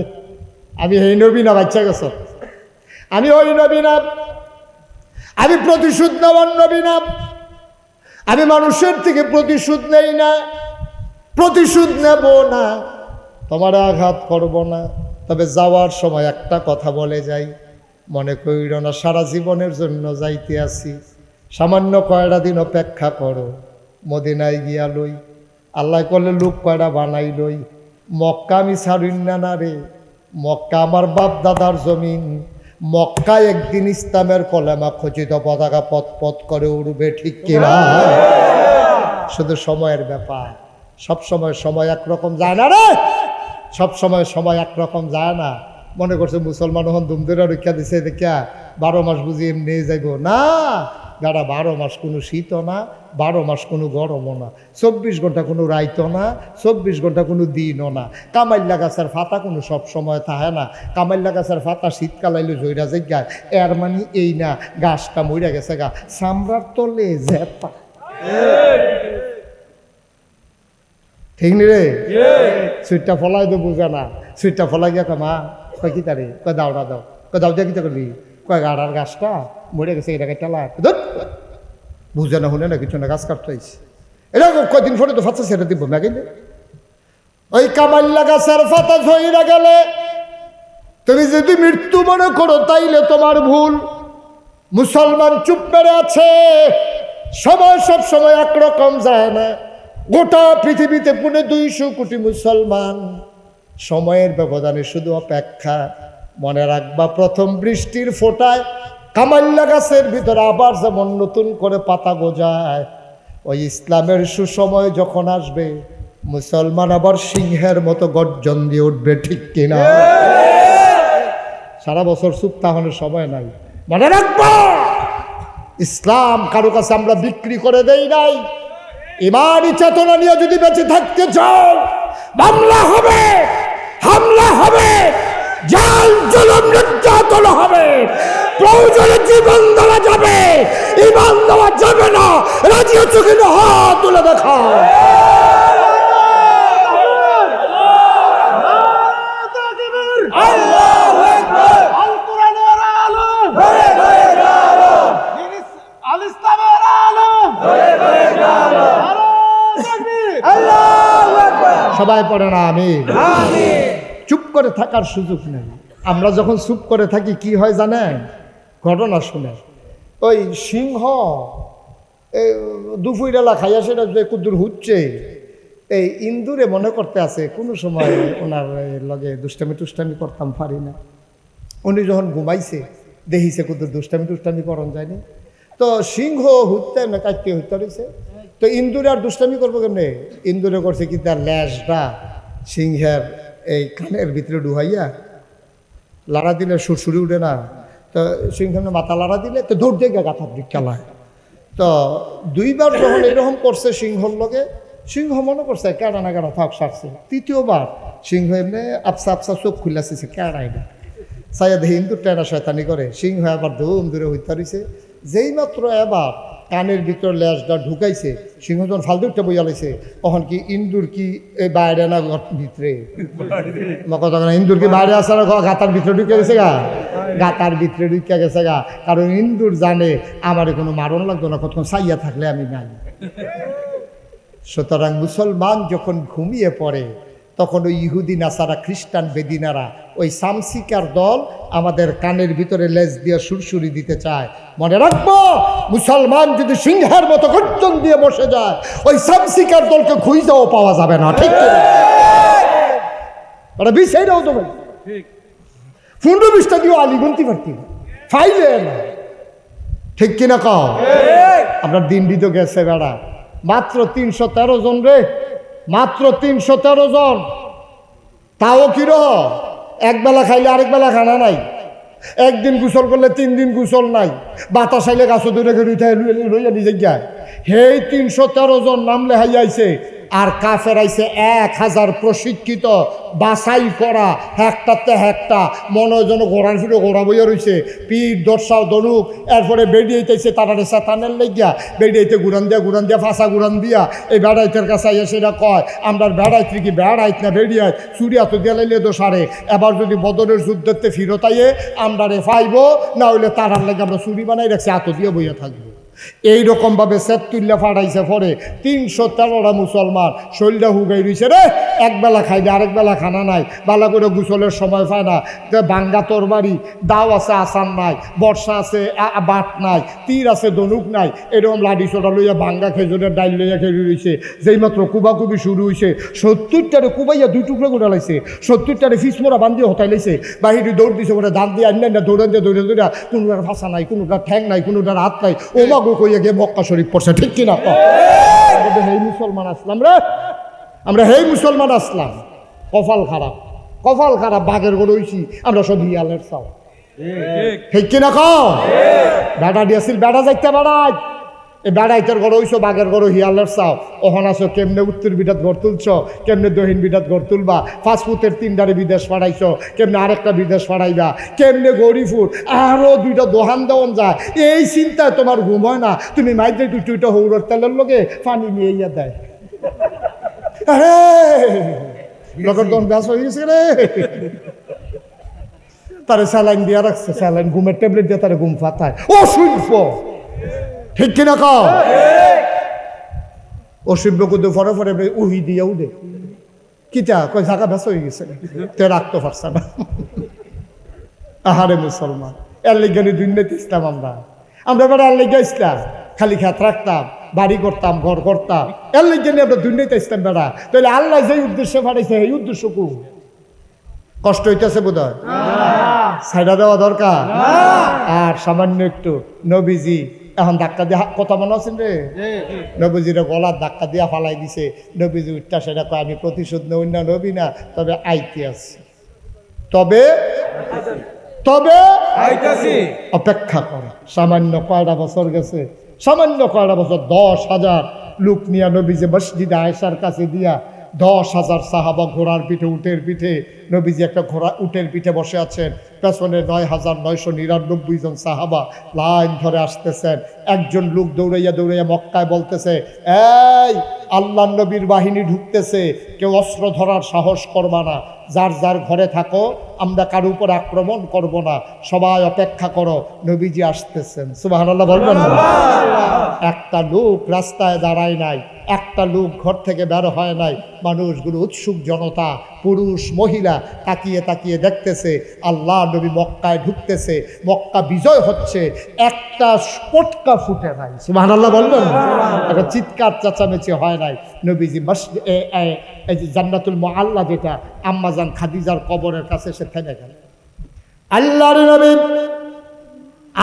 আমি হেই নবী না, বাচ্চা গেছ, আমি ওই নবী না, আমি প্রতিশোধ নেওয়ার নবী না, আমি মানুষের থেকে প্রতিশোধ নেই না, প্রতিশোধ নেব না, তোমার আঘাত করব না। তবে যাওয়ার সময় একটা কথা বলে যাই, মনে কইর না সারা জীবনের জন্য যাইতে আসি, সামান্য কয়টা দিন অপেক্ষা করো, মদিনায় গিয়া লই, আল্লাহ করলে লোক কয়টা বানাই লই। মক্কা আমি ছাড়ুন না রে, মক্কা আমার বাপ দাদার জমিন, মক্কায় একদিন ইসলামের কলেমা খচিত পতাকা পথ পথ করে উড়বে, ঠিক কিনা? শুধু সময়ের ব্যাপার, সব সময় সময় একরকম যায় না রে, সব সময় সময় একরকম যায় না। মনে করছে মুসলমান হন ধুমধুরা রক্ষা দিছে দেখা 12 মাস বুঝি এমনি যাইব না, দাঁড়া 12 মাস কোনো শীতও না, 12 মাস কোনো গরমও না, 24 ঘন্টা কোনো রাইতও না, 24 ঘন্টা কোনো দিনও না। কামাইল্লা গাছের ফাতা কোনো সব সময় থাকে না, কামাইল্লা গাছের ফাতা শীতকাল আইলে জইরা যাইগায়, এর মানে এই না গাছটা মইরা গেছে গা, চামড়ার তলে জেপা, ঠিক নি রে? সুইটটা ফলাই তো বুঝে না, সুইটটা ফলাই গিয়া মা কয় কি তারে, কয় দাওটা দাও, কয় দাও দিয়া কিতা করবি, কয় গাড়ার গাছটা মরে গেছে, এটাকে টেলা বুঝে না, শুনে না কিছু না, গাছ কাটতে আইছে, এটা কয়দিন পরে তো ফাঁচা ছেড়ে দিব ম্যাগেলে। ওই কামাল্লা গাছের ফাতা ঝইরা গেলে তুমি যদি মৃত্যু মনে করো তাইলে তোমার ভুল। মুসলমান চুপ মেরে আছে, সময় সব সময় একরকম যায় না। গোটা পৃথিবীতে 250 কোটি মুসলমান, সময়ের ব্যবধানে শুধু অপেক্ষা। মনে রাখবা, প্রথম বৃষ্টির ফোঁটায় কামাল্লা গাছের ভিতরে আবার যেমন নতুন করে পাতা গজায়, ওই ইসলামের সুসময় যখন আসবে মুসলমান আবার সিংহের মতো গর্জন দিয়ে উঠবে, ঠিক কিনা? সারা বছর চুপ থাকানোর সময় নাই। মনে রাখবো, ইসলাম কারো কাছে আমরা বিক্রি করে দেই নাই। ইমানি চেতনা নিয়ে যদি বেঁচে থাকতে চাও, মামলা হবে, হামলা হবে, জাল জুলুম নির্যাতন হবে, প্রয়োজনে জীবন দেওয়া যাবে, ইমান দেওয়া যাবে না। রাজি হচ্ছে কিনা হাত তুলে দেখাও। সবাই পড়ে না আমিন। চুপ করে থাকার সুযোগ নেই। আমরা যখন চুপ করে থাকি কি হয় জানেন? ঘটনা শুনে ওই সিংহ দুপুরেলা খাইয়া সেটা যে কুদ্দুর হচ্ছে, এই ইন্দুরে মনে করতে আছে কোনো সময় ওনার লগে দুষ্টামি করতাম পারি না। উনি যখন ঘুমাইছে দেখিছে কুদ্দুর দুষ্টামি করন যায়নি, তো সিংহ হুটতে না কাটতে হইতে রয়েছে। তো ইন্দুরে আর দুষ্টামি করবো কেমনে? ইন্দুরে করছে কি তার ল্যাসটা সিংহের এই কানের ভিতরে ডুহাইয়া লাড়া দিলে সুরসুরি উঠে না, তো সিংহের মাথা লাড়া দিলে তো দৌড় দিয়ে গাথার দিক খেলায়। তো দুইবার যখন এরকম করছে সিংহর লগে, সিংহ মনে করছে কেডা না কেডা থাক সারছে। তৃতীয়বার সিংহ এমনি আপসা চোখ খুলেছে কেডা এটা সাইয়া দেখে ইন্দুর টেনা শয়তানি করে। সিংহ আবার ধুম দূরে হইতে রয়েছে। যেই মাত্র এবার কানের ভিতর ল্যাসটা ঢুকাইছে, সিংহ যখন ফালদুরটা বইয়া লাইছে, তখন কি ইন্দুর কি এই বাইরে না ভিতরে কথা না, ইন্দুর কি বাইরে আসে না গাতার ভিতরে ঢুকে গেছে গা, গাতার ভিতরে ঢুকে গেছে গা। কারণ ইন্দুর জানে আমার কোনো মারণ লাগতো না, কতক্ষণ সাইয়া থাকলে আমি নাই। সুতরাং মুসলমান যখন ঘুমিয়ে পড়ে তখন ওই ইহুদি নাসারা খ্রিস্টান বেদিনারা ওই সামসিকার দল আমাদের কানের ভিতরে লেজ দিয়ে সুরসুরি দিতে চায়। মনে রাখবো, মুসলমান যদি সিংহের মতো গর্জন দিয়ে বসে যায়, ওই সামসিকার দলকে খুঁজেও পাওয়া যাবে না। ঠিক ওরা বিষয়টাও তো ঠিক 15-20টা দিয়েও আলি গুনতে পারতি ফাইলে না, ঠিক কিনা কও? আপনার দিন দিতে গেছে বেড়া মাত্র 313 জন রে, মাত্র 313 জন। তাও কিরহ একবেলা খাইলে আরেক বেলা খানা নাই, একদিন গোসল করলে 3 দিন গোসল নাই, বাতাস আইলে গাছ দূরে লইয়া নিজে যায়। সেই 313 জন নাম লেহাই আইছে। আর কাফের আইছে 1000 প্রশিক্ষিত বাছাই করা, একটাতে একটা মনে যেন ঘোড়ার ফিরে ঘোড়া বইয়া রয়েছে, পীর দর্শাও দনুক। এরপরে বেরিয়েছে তারারে সাতানের লেগিয়া, বেরিয়েতে গুড়ান দিয়া ফাঁসা গুড়ান দিয়া এই বেড়াইতের কাছে আইয়া সেটা কয় আমরা বেড়াইতে কি বেড়াইত না বেরিয়ায় চুরিয়া তো দিয়ালাইলে তো সারে। এবার যদি বদরের যুদ্ধতে ফিরত আইয়ে আমরা রে ফাইব, না হইলে তারার লেগে আমরা চুরি বানাই রাখছি, এত দিয়ে বইয়া থাকবো। এইরকমভাবে সেতুল্লা ফাটাইছে। পরে 313টা মুসলমান শরীরটা হুগাই রয়েছে রে, একবেলা খাইলে আরেক বেলা খানা নাই, বালা করে গোসলের সময় পায় না, বাঙ্গা তরবারি দাও আছে আসান নাই, বর্ষা আছে বাট নাই, তীর আছে দনুক নাই, এরকম লাঠি ছোটা লইয়া বাঙ্গা খেজুরের ডাইল লইয়া খেয়ে রয়েছে। যেই মাত্র কুবাকুবি শুরু হয়েছে, 70টারে কুবাইয়া 2 টুকরো করে লাইছে, 70টারে ফিসমোরা বান্ধিয়ে হতাই লাইছে, বাহিরে দৌড় দিছে, ওরা দাঁত দিয়ে আন্না দৌড়ান দিয়ে দৌড়া কোনোটার ফাঁসা নাই, কোনোটার ঠ্যাং নাই, কোনোটার হাত নাই, ও মাগো কইয়া গিয়ে মক্কা শরীফ পড়ছে। ঠিক কিনা? হেই মুসলমান আসলাম রে, আমরা হেই মুসলমান আসলাম। কপাল খারাপ, বাঘের গরু হইছি আমরা, সব হিয়ালের চাও। ঠিক কিনা কও? বেড়া দিয়েছিল, বেড়া যাইতে বেড়াই, এই বেড়াইতের গড় হইছো, বাঘের গড় হিয়ালের চাও। ওখান আছো কেমনে উত্তর বিরাট ঘর তুলছ, কেমনে দক্ষিণ বিরাট ঘর তুলবা, ফাস্টফুডের 3টারে বিদেশ পাঠাইছ, কেমনে আরেকটা বিদেশ পাঠাইবা, কেমনে গরিফুর আরো 2টা দোহান দেওয়ান যায়, এই চিন্তায় তোমার ঘুম হয় না। তুমি মাইতে 2টা হৌরর তেলের লগে পানি নিয়ে ইয়া দেয়, আরে লগর দন ব্যাস হয়ে গেছে রে, তারে স্যালাইন দিয়া রাখছে, স্যালাইন ঘুমের ট্যাবলেট দিয়ে তারে ঘুম ফাতায়। ও শুনব ঠিক কিনা কও? অসভ্য কুদু ফরে উহি দিয়ে উঠে কিটা কয় জায়গা ব্যস্ত হয়ে গেছে, তে রাখতে পারছে না। আহারে মুসলমান, এর লেগে দুনিয়াতে ইসলাম। আমরা এবার এর লেগে ইসলাম, খালি খেত রাখতাম, বাড়ি করতাম, ঘর করতাম, এর লেগে আমরা দুনিয়াতে ইসলাম বেড়া। তাহলে আল্লাহ যে উদ্দেশ্য পাঠাইছে এই উদ্দেশ্য কু কষ্ট হইতেছে বোধ হয়, ছাইড়া দেওয়া দরকার। আর সামান্য একটু নবীজি এখন ধাক্কা দিয়ে কথা মনে আছেন রে, নবীজির গলার ধাক্কা দিয়া ফালাই দিছে। নবীজি উঠটা সেটা কয় আমি প্রতিশোধ নই না, নবী না, তবে আইতে আছে, তবে তবে অপেক্ষা করো। সামান্য কয়টা বছর গেছে, সামান্য কয়টা বছর 10,000 লোক নিয়ে নবীজি মসজিদে আয়েশার কাছে দিয়া 10,000 সাহাবা ঘোড়ার পিঠে, উটের পিঠে, নবীজি একটা উটের পিঠে বসে আছেন, পেছনে 9,999 জন সাহাবা লাইন ধরে আসতেছেন। একজন লোক দৌড়াইয়া দৌড়াইয়া মক্কায় বলতেছে, এই আল্লাহ নবীর বাহিনী ঢুকতেছে, কেউ অস্ত্র ধরার সাহস করবা না, যার যার ঘরে থাকো, আমরা কারো উপর আক্রমণ করব না, সবাই অপেক্ষা করো, নবীজি আসতেছেন। সুবহানাল্লাহ বলবেন না? একটা লোক রাস্তায় দাঁড়ায় নাই, একটা লোক ঘর থেকে বের হয় নাই। মানুষগুলো উৎসুক জনতা, পুরুষ মহিলা তাকিয়ে তাকিয়ে দেখতেছে আল্লাহ নবী মক্কায় ঢুকতেছে, মক্কা বিজয় হচ্ছে, একটা পটকা ফুটে নাই। সুবহানাল্লাহ বলবেন? একটা চিৎকার চেঁচামেচি হয় নাই। নবীজি এই যে জান্নাতুল মুআল্লা, যেটা আম্মাজান খাদিজার কবরের কাছে, সে থেমে গেল। আল্লাহর নবী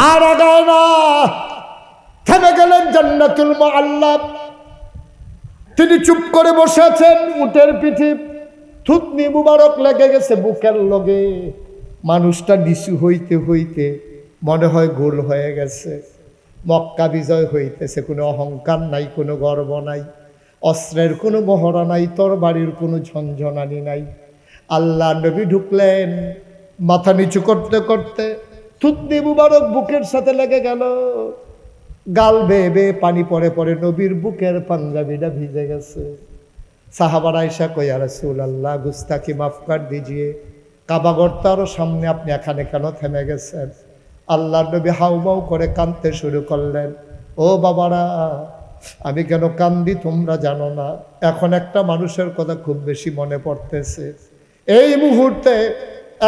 আর আগায় না, থেমে গেলেন জান্নাতুল মুআল্লা। তিনি চুপ করে বসে আছেন, উটের পিঠে থুতনি মুবারক লেগে গেছে বুকের লগে। মানুষটা নিচু হইতে হইতে মনে হয় গোল হয়ে গেছে। মক্কা বিজয় হইতেছে, কোনো অহংকার নাই, কোনো গর্ব নাই, অস্ত্রের কোনো মহড়া নাই, তরবারির কোনো ঝনঝনানি নাই। আল্লাহ নবী ঢুকলেন, মাথা নিচু করতে করতে থুতনি মুবারক বুকের সাথে লেগে গেল। গাল বেয়ে বেয়ে পানি পড়ে পড়ে নবীর বুকের পাঞ্জাবিটা ভিজে গেছে। সাহাবারা আয়েশা কই, ইয়া রাসূলুল্লাহ গুস্তাখি মাফ কর দিজিয়ে, কাবাগর তারও সামনে আপনি এখানে কেন থেমে গেছেন? আল্লাহ নবী হাউমাউ করে কাঁদতে শুরু করলেন। ও বাবারা, আমি কেন কান্দি তোমরা জানো না। এখন একটা মানুষের কথা খুব বেশি মনে পড়তেছে, এই মুহূর্তে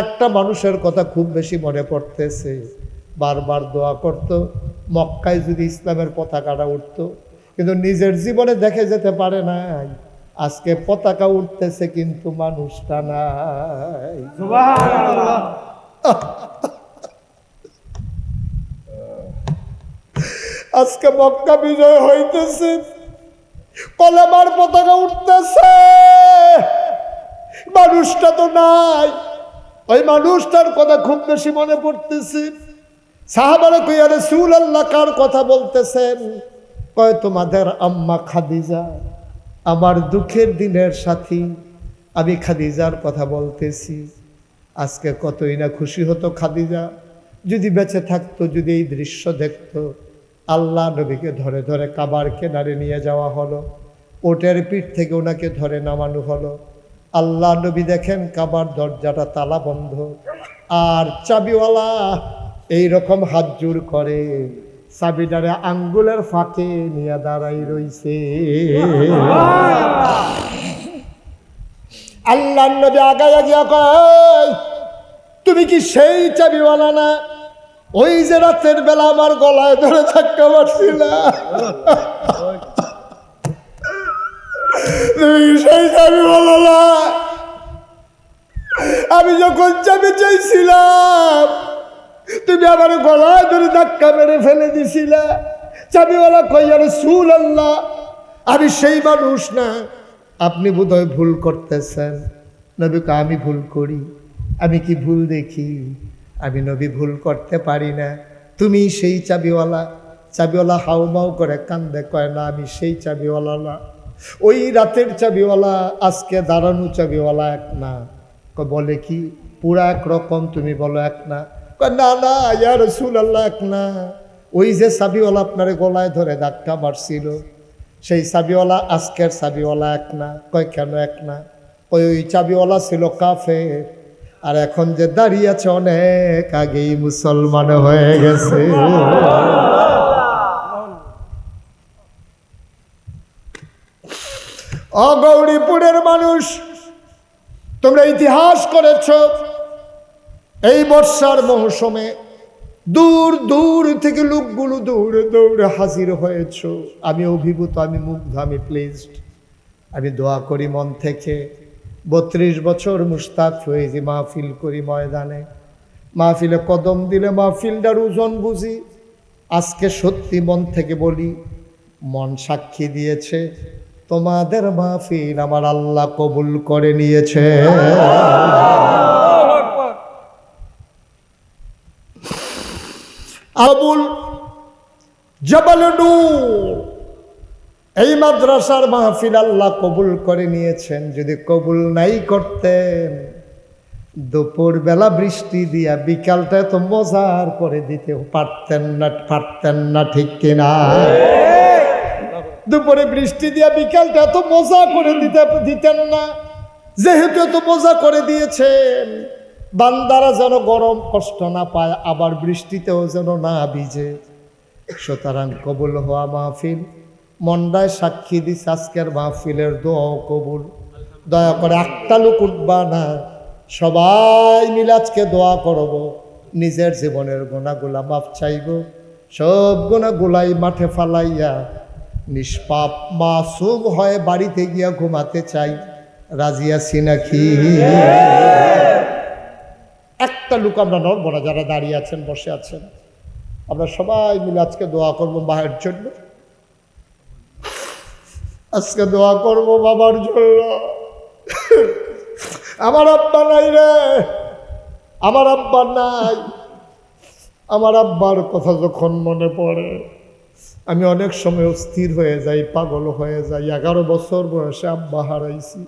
একটা মানুষের কথা খুব বেশি মনে পড়তেছে। বারবার দোয়া করতো মক্কায় যদি ইসলামের পতাকাটা উঠতো, কিন্তু নিজের জীবনে দেখে যেতে পারে নাই। আজকে পতাকা উঠতেছে কিন্তু মানুষটা নাই। সুবহানাল্লাহ। আজকে মক্কা বিজয় হইতেছে, কলেমার পতাকা উঠতেছে, মানুষটা তো নাই। ওই মানুষটার কথা খুব বেশি মনে পড়তেছে। সাহাবারা কই, ইয়া রাসূলুল্লাহ কার কথা বলতেছেন? কয় তোমাদের আম্মা খাদিজা, আমার দুঃখের দিনের সাথী, আমি খাদিজার কথা বলতেছি। আজকে কতই না খুশি হতো খাদিজা যদি বেঁচে থাকতো, যদি এই দৃশ্য দেখতো। আল্লাহ নবীকে ধরে ধরে কাবার কিনারে নিয়ে যাওয়া হলো, ওটের পিঠ থেকে ওনাকে ধরে নামানো হলো। আল্লাহ নবী দেখেন কাবার দরজাটা তালা বন্ধ, আর চাবিওয়ালা এইরকম হাত জোর করে চাবিটারে আঙ্গুলের ফাঁকে নিয়ে দাঁড়াই রইছে। আল্লাহ নবী আগায়া গিয়া কয়, তুমি কি সেই চাবিওয়ালা না? ওই যে রাতের বেলা আমার গলায় ধরে ধাক্কা মারছিলা, তুমি সেই চাবিওয়ালা না? আমি যখন চাবি চাইছিলাম, তুমি আমার গলায় ধরে ধাক্কা মেরে ফেলে দিছিলা। চাবিওয়ালা কই, ইয়া রাসূলুল্লাহ আমি সেই মানুষ না, আপনি বোধহয় ভুল করতেছেন। নবী কয়, আমি ভুল করি? আমি কি ভুল দেখি? আমি নবী ভুল করতে পারি না। তুমি সেই চাবিওয়ালা? চাবিওয়ালা হাউমাউ করে কান্দে, কয় না আমি সেই চাবিওয়ালা না। ওই রাতের চাবিওয়ালা আজকে দাঁড়ানো চাবিওয়ালা এক না। বলে কি পুরা একরকম? তুমি বলো এক না। না না ইয়া রাসূলুল্লাহ এক না। ওই যে চাবিওয়ালা আপনার গলায় ধরে ধাক্কা মারছিল, সেই চাবিওয়ালা আজকের চাবিওয়ালা এক না। কয় কেন এক না? ওই চাবিওয়ালা ছিল কাফের, আর এখন যে দাঁড়িয়ে আছে অনেক আগেই মুসলমান হয়ে গেছে। গৌরীপুরের মানুষ, তোমরা ইতিহাস করেছ। এই বর্ষার মৌসুমে দূর দূর থেকে লোকগুলো দৌড়ে দৌড়ে হাজির হয়েছ। আমি অভিভূত, আমি মুগ্ধ, আমি প্লিজড। আমি দোয়া করি মন থেকে, 32 বছর মুশতাক ফয়েজি মাহফিল করি ময়দানে, মাহফিলে কদম দিলে মাহফিলটার ওজন বুঝি। আজকে সত্যি মন থেকে বলি, মন সাক্ষী দিয়েছে তোমাদের মাহফিল আমার আল্লাহ কবুল করে নিয়েছে। আবুল জবাল নূর, এই মাদ্রাসার মাহফিল আল্লাহ কবুল করে নিয়েছেন। যদি কবুল নাই করতেন, দুপুর বেলা বৃষ্টি দিয়া বিকালটা তো মজার করে দিতে পারতেন না, ঠিক কিনা? দুপুরে বৃষ্টি দিয়া বিকালটা তো মজা করে দিতেন না। যেহেতু এত মজা করে দিয়েছেন, বান্দারা যেন গরম কষ্ট না পায়, আবার বৃষ্টিতেও যেন না ভিজে। সুতরাং কবুল হওয়া মাহফিল, মন্ডায় সাক্ষী দিস আজকের মাহফিলের দোয়াও কবুল। দয়া করে একটা লোক উঠবা না, সবাই মিলে আজকে দোয়া করব, নিজের জীবনের গুনাহগুলা মাফ চাইব, সব গুনাহগুলাই মাঠে ফালাইয়া নিষ্পাপ মাসুম হয়ে বাড়িতে গিয়া ঘুমাতে চাই। রাজি আছি নাকি? একটা লোক আমরা নড়ব না, যারা দাঁড়িয়ে আছেন বসে আছেন, আমরা সবাই মিলে আজকে দোয়া করব মায়ের জন্য। আজকে দোয়া করব বাবার জন্য। আমার আব্বা নাই রে, আমার আব্বা নাই। আমার আব্বার কথা যখন মনে পড়ে, আমি অনেক সময় অস্থির হয়ে যাই, পাগল হয়ে যাই। 11 বছর বয়সে আব্বা হারাইছি,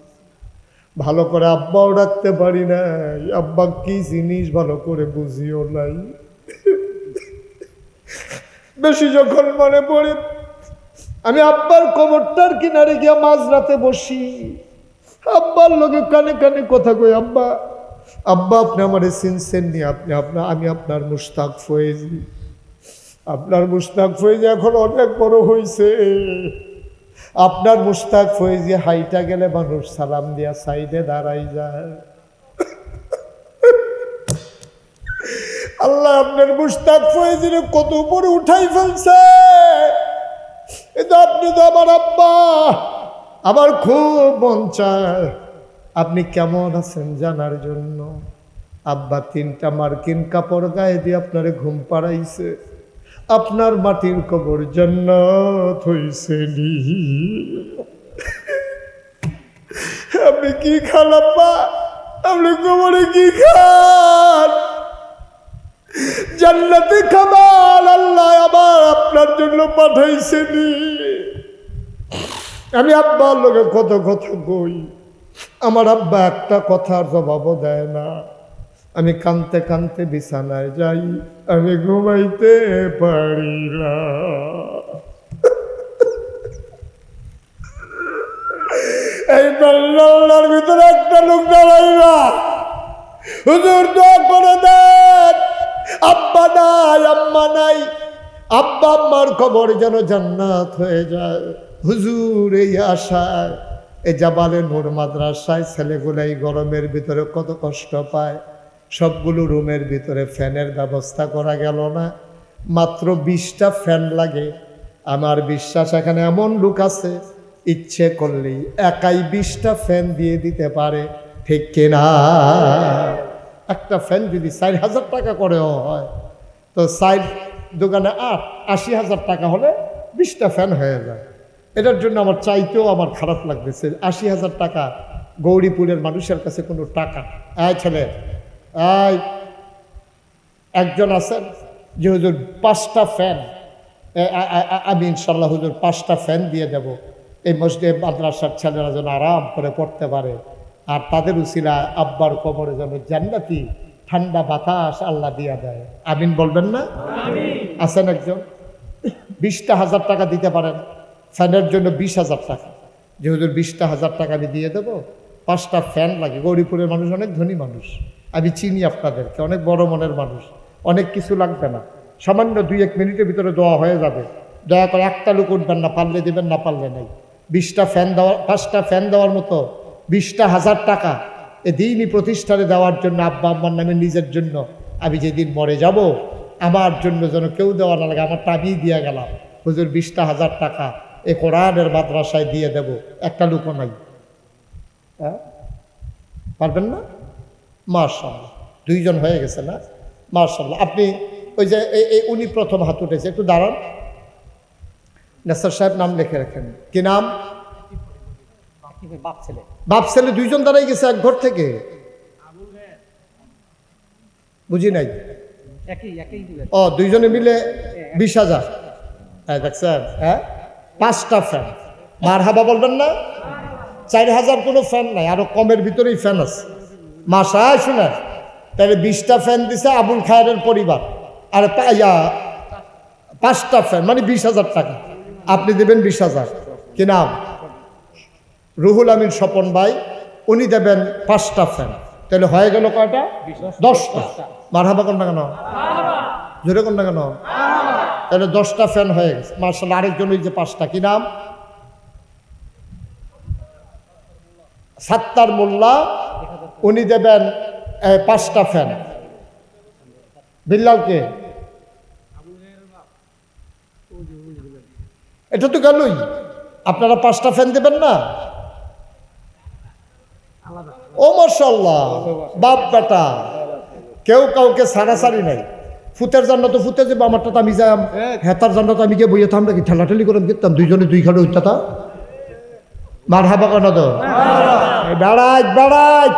ভালো করে আব্বাও ডাকতে পারি নাই, আব্বা কি জিনিস ভালো করে বুঝিও নাই। বেশি যখন মনে পড়ে, আমি আব্বার কবরটার কিনারে গিয়া মাঝরাতে বসি, আব্বার লোকে কানে কানে কথা কই, আব্বা আব্বা আপনি আমার চিনছেন নি? আমি আপনার মুশতাক ফয়েজি। আপনার মুশতাক ফয়েজি এখন অনেক বড় হয়েছে। আপনার মুশতাক ফয়েজি হাইটা গেলে মানুষ সালাম দিয়া সাইডে দাঁড়াই যায়। আল্লাহ আপনার মুশতাক ফয়েজিরে কত উপরে উঠাই ফেলছে। কিন্তু আপনি তো আমার আব্বা, আমার খুব মন চায় আপনি কেমন আছেন জানার জন্য। আব্বা 3টা মার্কিন কাপড় গায়ে দিয়ে আপনারে ঘুম পাড়াইছে, আপনার মাটির কবর জান্নাত হইছে নি। আপনি কি খান আব্বা? আপনি কবরে কি খান? জান্নাতে খাবার আল্লাহ আবার আপনার জন্য পাঠাইছেনি। আমি আব্বার লোকে কত কথা কই, আমার আব্বা একটা কথার জবাবও দেয় না। আমি কানতে কানতে বিছানায় যাই, আমি ঘুমাইতে পারি না। এই পাল্লার ভিতরে একটা লোক দাঁড়াইবা, হুজুর দোয়া করে দেন, আব্বা নাই আম্মা নাই, আব্বা আম্মার কবর যেন জান্নাত হয়ে যায়। হুজুর এই আশায় এই জাবালে নূর মাদ্রাসায় ছেলেগুলাই গরমের ভিতরে কত কষ্ট পায়। সবগুলো রুমের ভিতরে ফ্যানের ব্যবস্থা করা গেল না, মাত্র 20টা ফ্যান লাগে। আমার বিশ্বাস এখানে এমন লোক আছে ইচ্ছে করলেই একাই 20টা ফ্যান দিয়ে দিতে পারে, ঠিক কিনা? একটা ফ্যান যদি 4000 টাকা করেও হয়, তো 4 দোকানে 80,000 টাকা হলে 20টা ফ্যান হয়ে যায়। এটার জন্য আমার চাইতেও আমার খারাপ লাগতেছে। 80,000 টাকা গৌরীপুরের মানুষের কাছে কোনো টাকা। ছেলে একজন আছেন যে হুজুর 5টা ফ্যান, আমি ইনশাল্লাহ হুজুর 5টা ফ্যান দিয়ে দেব, এই মসজিদে মাদ্রাসার ছেলেরা যেন আরাম করে পড়তে পারে, আর তাদের উসিলা আব্বার কবরে যেন জান্নাতি ঠান্ডা বাতাস আল্লাহ দিয়া দেয়। আমিন বলবেন না? আছেন একজন 20,000 টাকা দিতে পারেন ফ্যানের জন্য, 20,000 টাকা, যে হুজুর 20,000 টাকা আমি দিয়ে দেবো, 5টা ফ্যান লাগে। গৌরীপুরের মানুষ অনেক ধনী মানুষ, আমি চিনি আপনাদেরকে, অনেক বড় মনের মানুষ, অনেক কিছু লাগবে না, সামান্য 2-1 মিনিটের ভিতরে দোয়া হয়ে যাবে। দয়া করে একটা লোক উঠবেন না, পারলে দেবেন, না পারলে নাই। 20টা ফ্যান দেওয়ার, 5টা ফ্যান দেওয়ার মতো 20,000 টাকা এ দিনই প্রতিষ্ঠানে দেওয়ার জন্য, আব্বা আম্মার নামে, নিজের জন্য, আমি যেদিন মরে যাব আমার জন্য যেন কেউ দেওয়া না লাগে, আমারটা আমি দিয়ে গেলাম। হুজুর 20,000 টাকা এই কোরআনের মাদ্রাসায় দিয়ে দেব, একটা লোকও নাই। হ্যাঁ, পারবেন না? মাশাআল্লাহ, 2 জন হয়ে গেছে না? মাশাআল্লাহ। আপনি ওই যে উনি প্রথম হাত উঠেছে, একটু দাঁড়ান। নাসার সাহেব নাম লিখে রাখেন। কি নাম? বাপ ছেলে 2 জন দাঁড়াই গেছে এক ঘর থেকে। বুঝি নাই? ও দুইজনে মিলে 20,000। হ্যাঁ দেখছেন, হ্যাঁ 5টা ফ্যান। মারহাবা বলবেন না? 4,000 কোনো ফ্যান নাই, আরো কমের ভিতরেই ফ্যান আছে। মাসায় শুনেন, তাহলে 20টা ফ্যান দিছে আবুল খায়েরের পরিবার, আর 5টা ফ্যান মানে 20,000 টাকা। আপনি দেবেন 20,000। কি নাম? রুহুল আমিন স্বপন ভাই, উনি দেবেন 5টা ফ্যান। তাহলে হয়ে গেল কয়টা? 10টা। মারহাবা কোন না কেন? জোরে কোন না কেন? তাহলে 10টা ফ্যান হয়ে গেছে মার্শাল্লাহ। আরেকজন ওই যে 5টা, কি নাম? সাত্তার মোল্লা, উনি দেবেন 5টা ফ্যান। বিল্লালকে? এটা তো গেলই। আপনারা 5টা ফ্যান দেবেন না? ও মাশাআল্লাহ, বাপ বেটা কেউ কাউকে সারাসারি নাই। ফুতের জন্য তো ফুতে যাবো, আমারটা তো আমি যাই, হেতার জন্য তো আমি গিয়ে বইয়ে থামটা কি ঠেলাঠেলি করে দেখতাম, দুইজনে দুই খাটে উঠতা। মার হাবা কেন তো? বেড়াই বেড়াই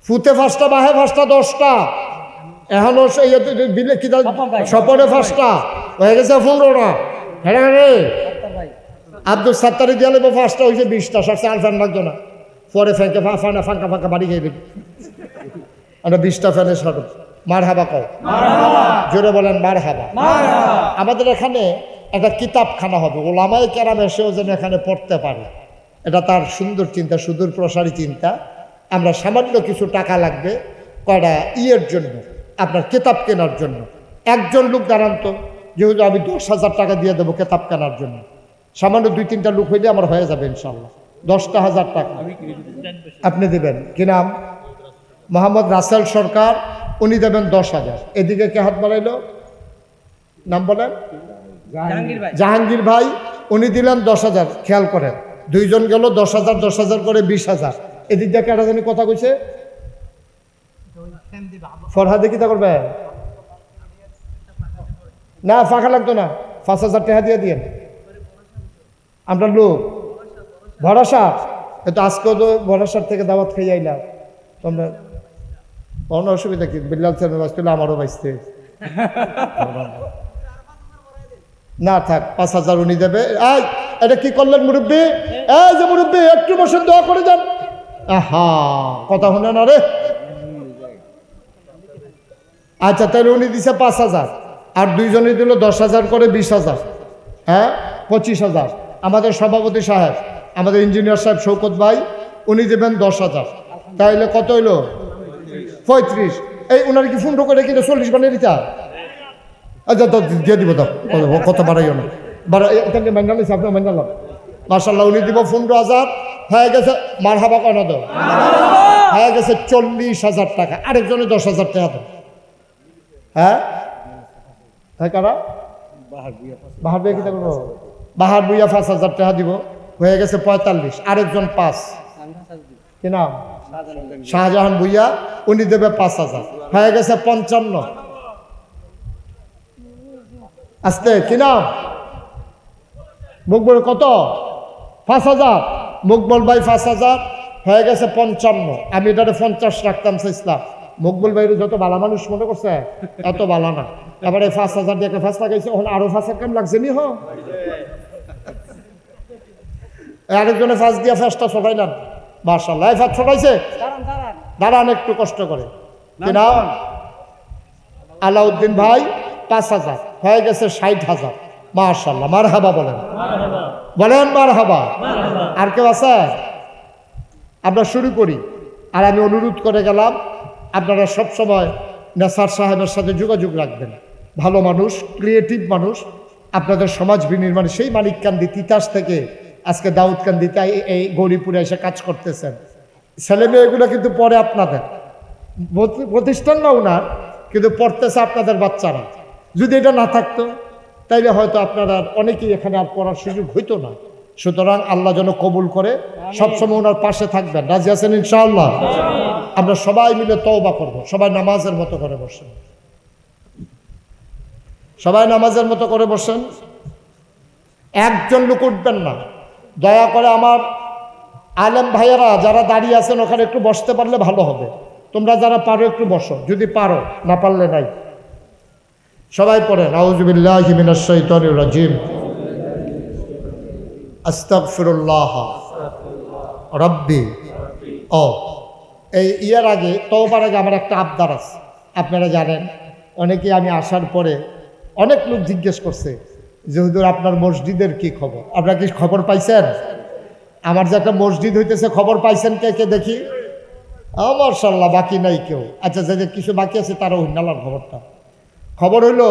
ফুতে 5টা, বাহে 5টা, 10টা। এখনো বিলে কি স্বপনে 5টা হয়ে গেছে, 15টা। হ্যাঁ রে আব্দুল সাত্তারি দিয়ে নেবো 5টা, হয়েছে 20টা। সবচেয়ে আর ফ্যান লাগতো না, পরে ফ্যানকে ফাঁকা ফাঁকা বাড়ি খেয়ে দেবে। আমরা 20টা ফ্যানের সাথে মার হাবা কও, জোরে বলেন মার হাবা। আমাদের এখানে একটা কিতাবখানা হবে, ওলামায়ে কেরাম এসেও যেন এখানে পড়তে পারে, এটা তার সুন্দর চিন্তা, সুদূর প্রসারী চিন্তা। আমরা সামান্য কিছু টাকা লাগবে কয়টা ইয়ের জন্য, আপনার কিতাব কেনার জন্য। একজন লোক দাঁড়ান তো, যেহেতু আমি 10,000 টাকা দিয়ে দেবো কিতাব কেনার জন্য, সামান্য 2-3টা লোক হইলে আমার হয়ে যাবে ইনশাল্লাহ। 10,000 টাকা আপনি দেবেন। কি নাম? মোহাম্মদ রাসেল সরকার, উনি দেবেন 10,000। এদিকে কে হাত বাড়াইল? নাম বলেন? জাহাঙ্গীর ভাই, উনি দিলেন 10,000। খেয়াল করেন, দুইজন গেল 10,000 10,000 করে 20,000। এদিক দিয়ে কেটা জানি কথা কইছে, ফরহাদে কি তা করবে না, ফাঁকা লাগতো না। 5,000 টাকা দিয়ে দিয়েন। আমরা লোক ভরসা, কিন্তু আজকেও তো ভরসার থেকে দাওয়াত খেয়ে যাইলাম। তোমরা কোনো অসুবিধা কি? বিল্লাল সাহেব বাঁচতে হলে আমারও বাঁচতে না থাক। 5,000 উনি দেবে। এই এটা কি করলেন মুরব্বী? এই যে মুরব্বী, একটু বসে দোয়া করে যান। আহা, কথা শুনে না রে। আচ্ছা, তাহলে উনি দিছে 5,000, আর দুইজনে দিল 10,000 করে 20,000। হ্যাঁ 25,000। আমাদের সভাপতি সাহেব, আমাদের ইঞ্জিনিয়ার সাহেব শৌকত ভাই, উনি দেবেন 10,000। তাইলে কত হইল? 35। এই ওনার কি ফোন করে কিনে 40 বানিয়ে দিতা? আচ্ছা দিয়ে দিব, দাও কত বাড়াইও না, এখানে মাইনাল আপনার মাইনাল মার্শাল্লাহ। উনি দিব 15,000। হয়ে গেছে মার হাবা কেন দাও, হয়ে গেছে 40,000 টাকা। আরেকজনে 10,000 টাকা দেন। হ্যাঁ হ্যাঁ কারা? বাহার বুয়া কি করবো? বাহার বুয়া 5,000 টাকা দিব, হয়ে গেছে 45। আরেকজন 5, কি নাম? শাহজাহান ভুইয়া, উনি দেবে 5,000, হয়ে গেছে 55। আস্তে, কি নাম? মুকবল কত? 5,000। মুকবল ভাই 5,000, হয়ে গেছে 55। আমি এটাতে 50 রাখতাম চাইছিলাম। মকবুল ভাইয়ের যত ভালো মানুষ মনে করছে, এত ভালো না। এবারে 5,000 দিয়ে একটা ফাঁস লাগাইছে, ওখানে আরো 5,000 কাম লাগছে নি। আরেকজনে ফাঁস দিয়া ফাঁসটা ছোটাইলাম মার্শাল্লাহ। ফাঁস ছোটাইছে, দাঁড়ান একটু কষ্ট করে। কি নাম? আলাউদ্দিন ভাই 5,000, হয়ে গেছে 60,000। মার্শাল্লাহ, মার হাবা বলেন, বলেন মার হাবা। আর কেউ আছে? আমরা শুরু করি। আর আমি অনুরোধ করে গেলাম, আপনারা সবসময় নেসার সাহেবের সাথে যোগাযোগ রাখবেন। ভালো মানুষ, ক্রিয়েটিভ মানুষ, আপনাদের সমাজ বিনির্মাণে সেই মানিককান্দি তিতাস থেকে আজকে দাউদকান্দিতে এই গৌরীপুরে এসে কাজ করতেছেন। ছেলে মেয়েগুলো কিন্তু পরে আপনাদের প্রতিষ্ঠান না উনার, কিন্তু পড়তেছে আপনাদের বাচ্চারা। যদি এটা না থাকতো তাইলে হয়তো আপনারা অনেকেই এখানে আর পড়ার সুযোগ হইতো না। সুতরাং আল্লাহ যেন কবুল করে, সবসময় ওনার পাশে থাকবেন। রাজি আছেন ইনশাআল্লাহ? আমরা সবাই মিলে তওবা করব। সবাই নামাজের মতো করে বসেন, সবাই নামাজের মতো করে বসেন। একজন লোক উঠবেন না, দয়া করে। আমার আলেম ভাইয়েরা যারা দাঁড়িয়ে আছেন ওখানে একটু বসতে পারলে ভালো হবে। তোমরা যারা পারো একটু বসো, যদি পারো, না পারলে নাই। সবাই পড়েন, আউযু বিল্লাহি মিনাশ শাইতানির রাজিম, আস্তাগফিরুল্লাহ রাব্বি। ও এই ইয়ার আগে, তওবার আগে আমার একটা আবদার আছে। আপনারা জানেন, অনেকে আমি আসার পরে অনেক লোক জিজ্ঞেস করছে যে হুজুর আপনার মসজিদের কি খবর, আপনারা কি খবর পাইছেন? আমার যে একটা মসজিদ হইতেছে খবর পাইছেন কে কে দেখি? মাশাআল্লাহ, বাকি নাই কেউ। আচ্ছা, যে কিছু বাকি আছে তারা হইনালার খবরটা। খবর হইল,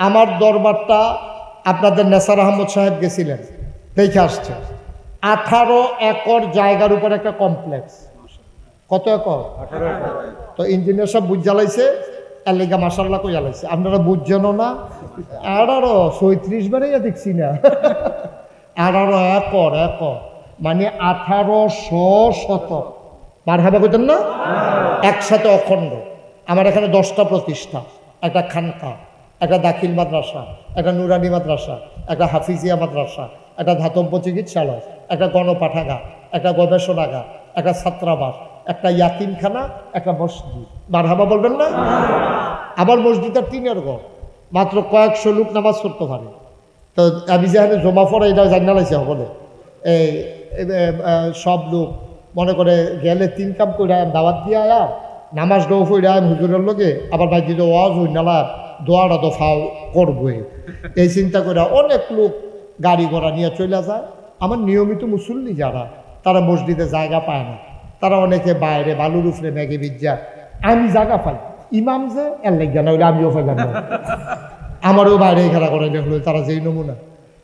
আমার দরবারটা আপনাদের নেসার আহমদ সাহেব গেছিলেন, দেখে আসছে। 18 একর জায়গার উপর একটা কমপ্লেক্স। কত একর? 18 একর। তো ইঞ্জিনিয়ার সব বুঝ জ্বালাইছে, এর লেগা মাশাআল্লাহ কই জ্বালাইছে। আপনারা বুঝছেনও না, 18 বানাইয়া দেখছি না। 18 একর, একর মানে 1800 শতক। মারহাবা কইতেন না? একসাথে অখণ্ড। আমার এখানে 10টা প্রতিষ্ঠা, একটা খানকা, একটা দাখিল মাদ্রাসা, একটা নুরানি মাদ্রাসা, একটা হাফিজিয়া মাদ্রাসা, একটা ধাতব্য চিকিৎসালয়, একটা গণপাঠাগার, একটা গবেষণাগার, একটা ছাত্রাবাস, একটা ইয়াতিমখানা, একটা মসজিদ। মারহাবা বলবেন না? আবার মসজিদের 3 ঘর, মাত্র কয়েকশো লোক নামাজ পড়তে পারে। তো আমি যেখানে জমা পড়ে এটা জানা লাইছি সকলে। এই সব লোক মনে করে গেলে 3 কাম করে দাওয়াত দিয়ে আয়া, নামাজ ডো ফইরা হুজুরের লগে, আবার ভাই দিল ওয়াজ হই নালা, দোয়াটা তো ফাও করবই। এই চিন্তা করে অনেক লোক গাড়ি ঘোড়া নিয়ে চলে যায়। আমার নিয়মিত মুসল্লি যারা, তারা মসজিদে জায়গা পায় না, তারা অনেকে বাইরে বালুর উপরে ম্যাগে বিজ্জা। আমি জায়গা পাই, ইমাম যে এর লেগে না হইলে আমিও পাইলাম না। আমারও বাইরে খেলা করে দেখলো তারা যেই নমুনা।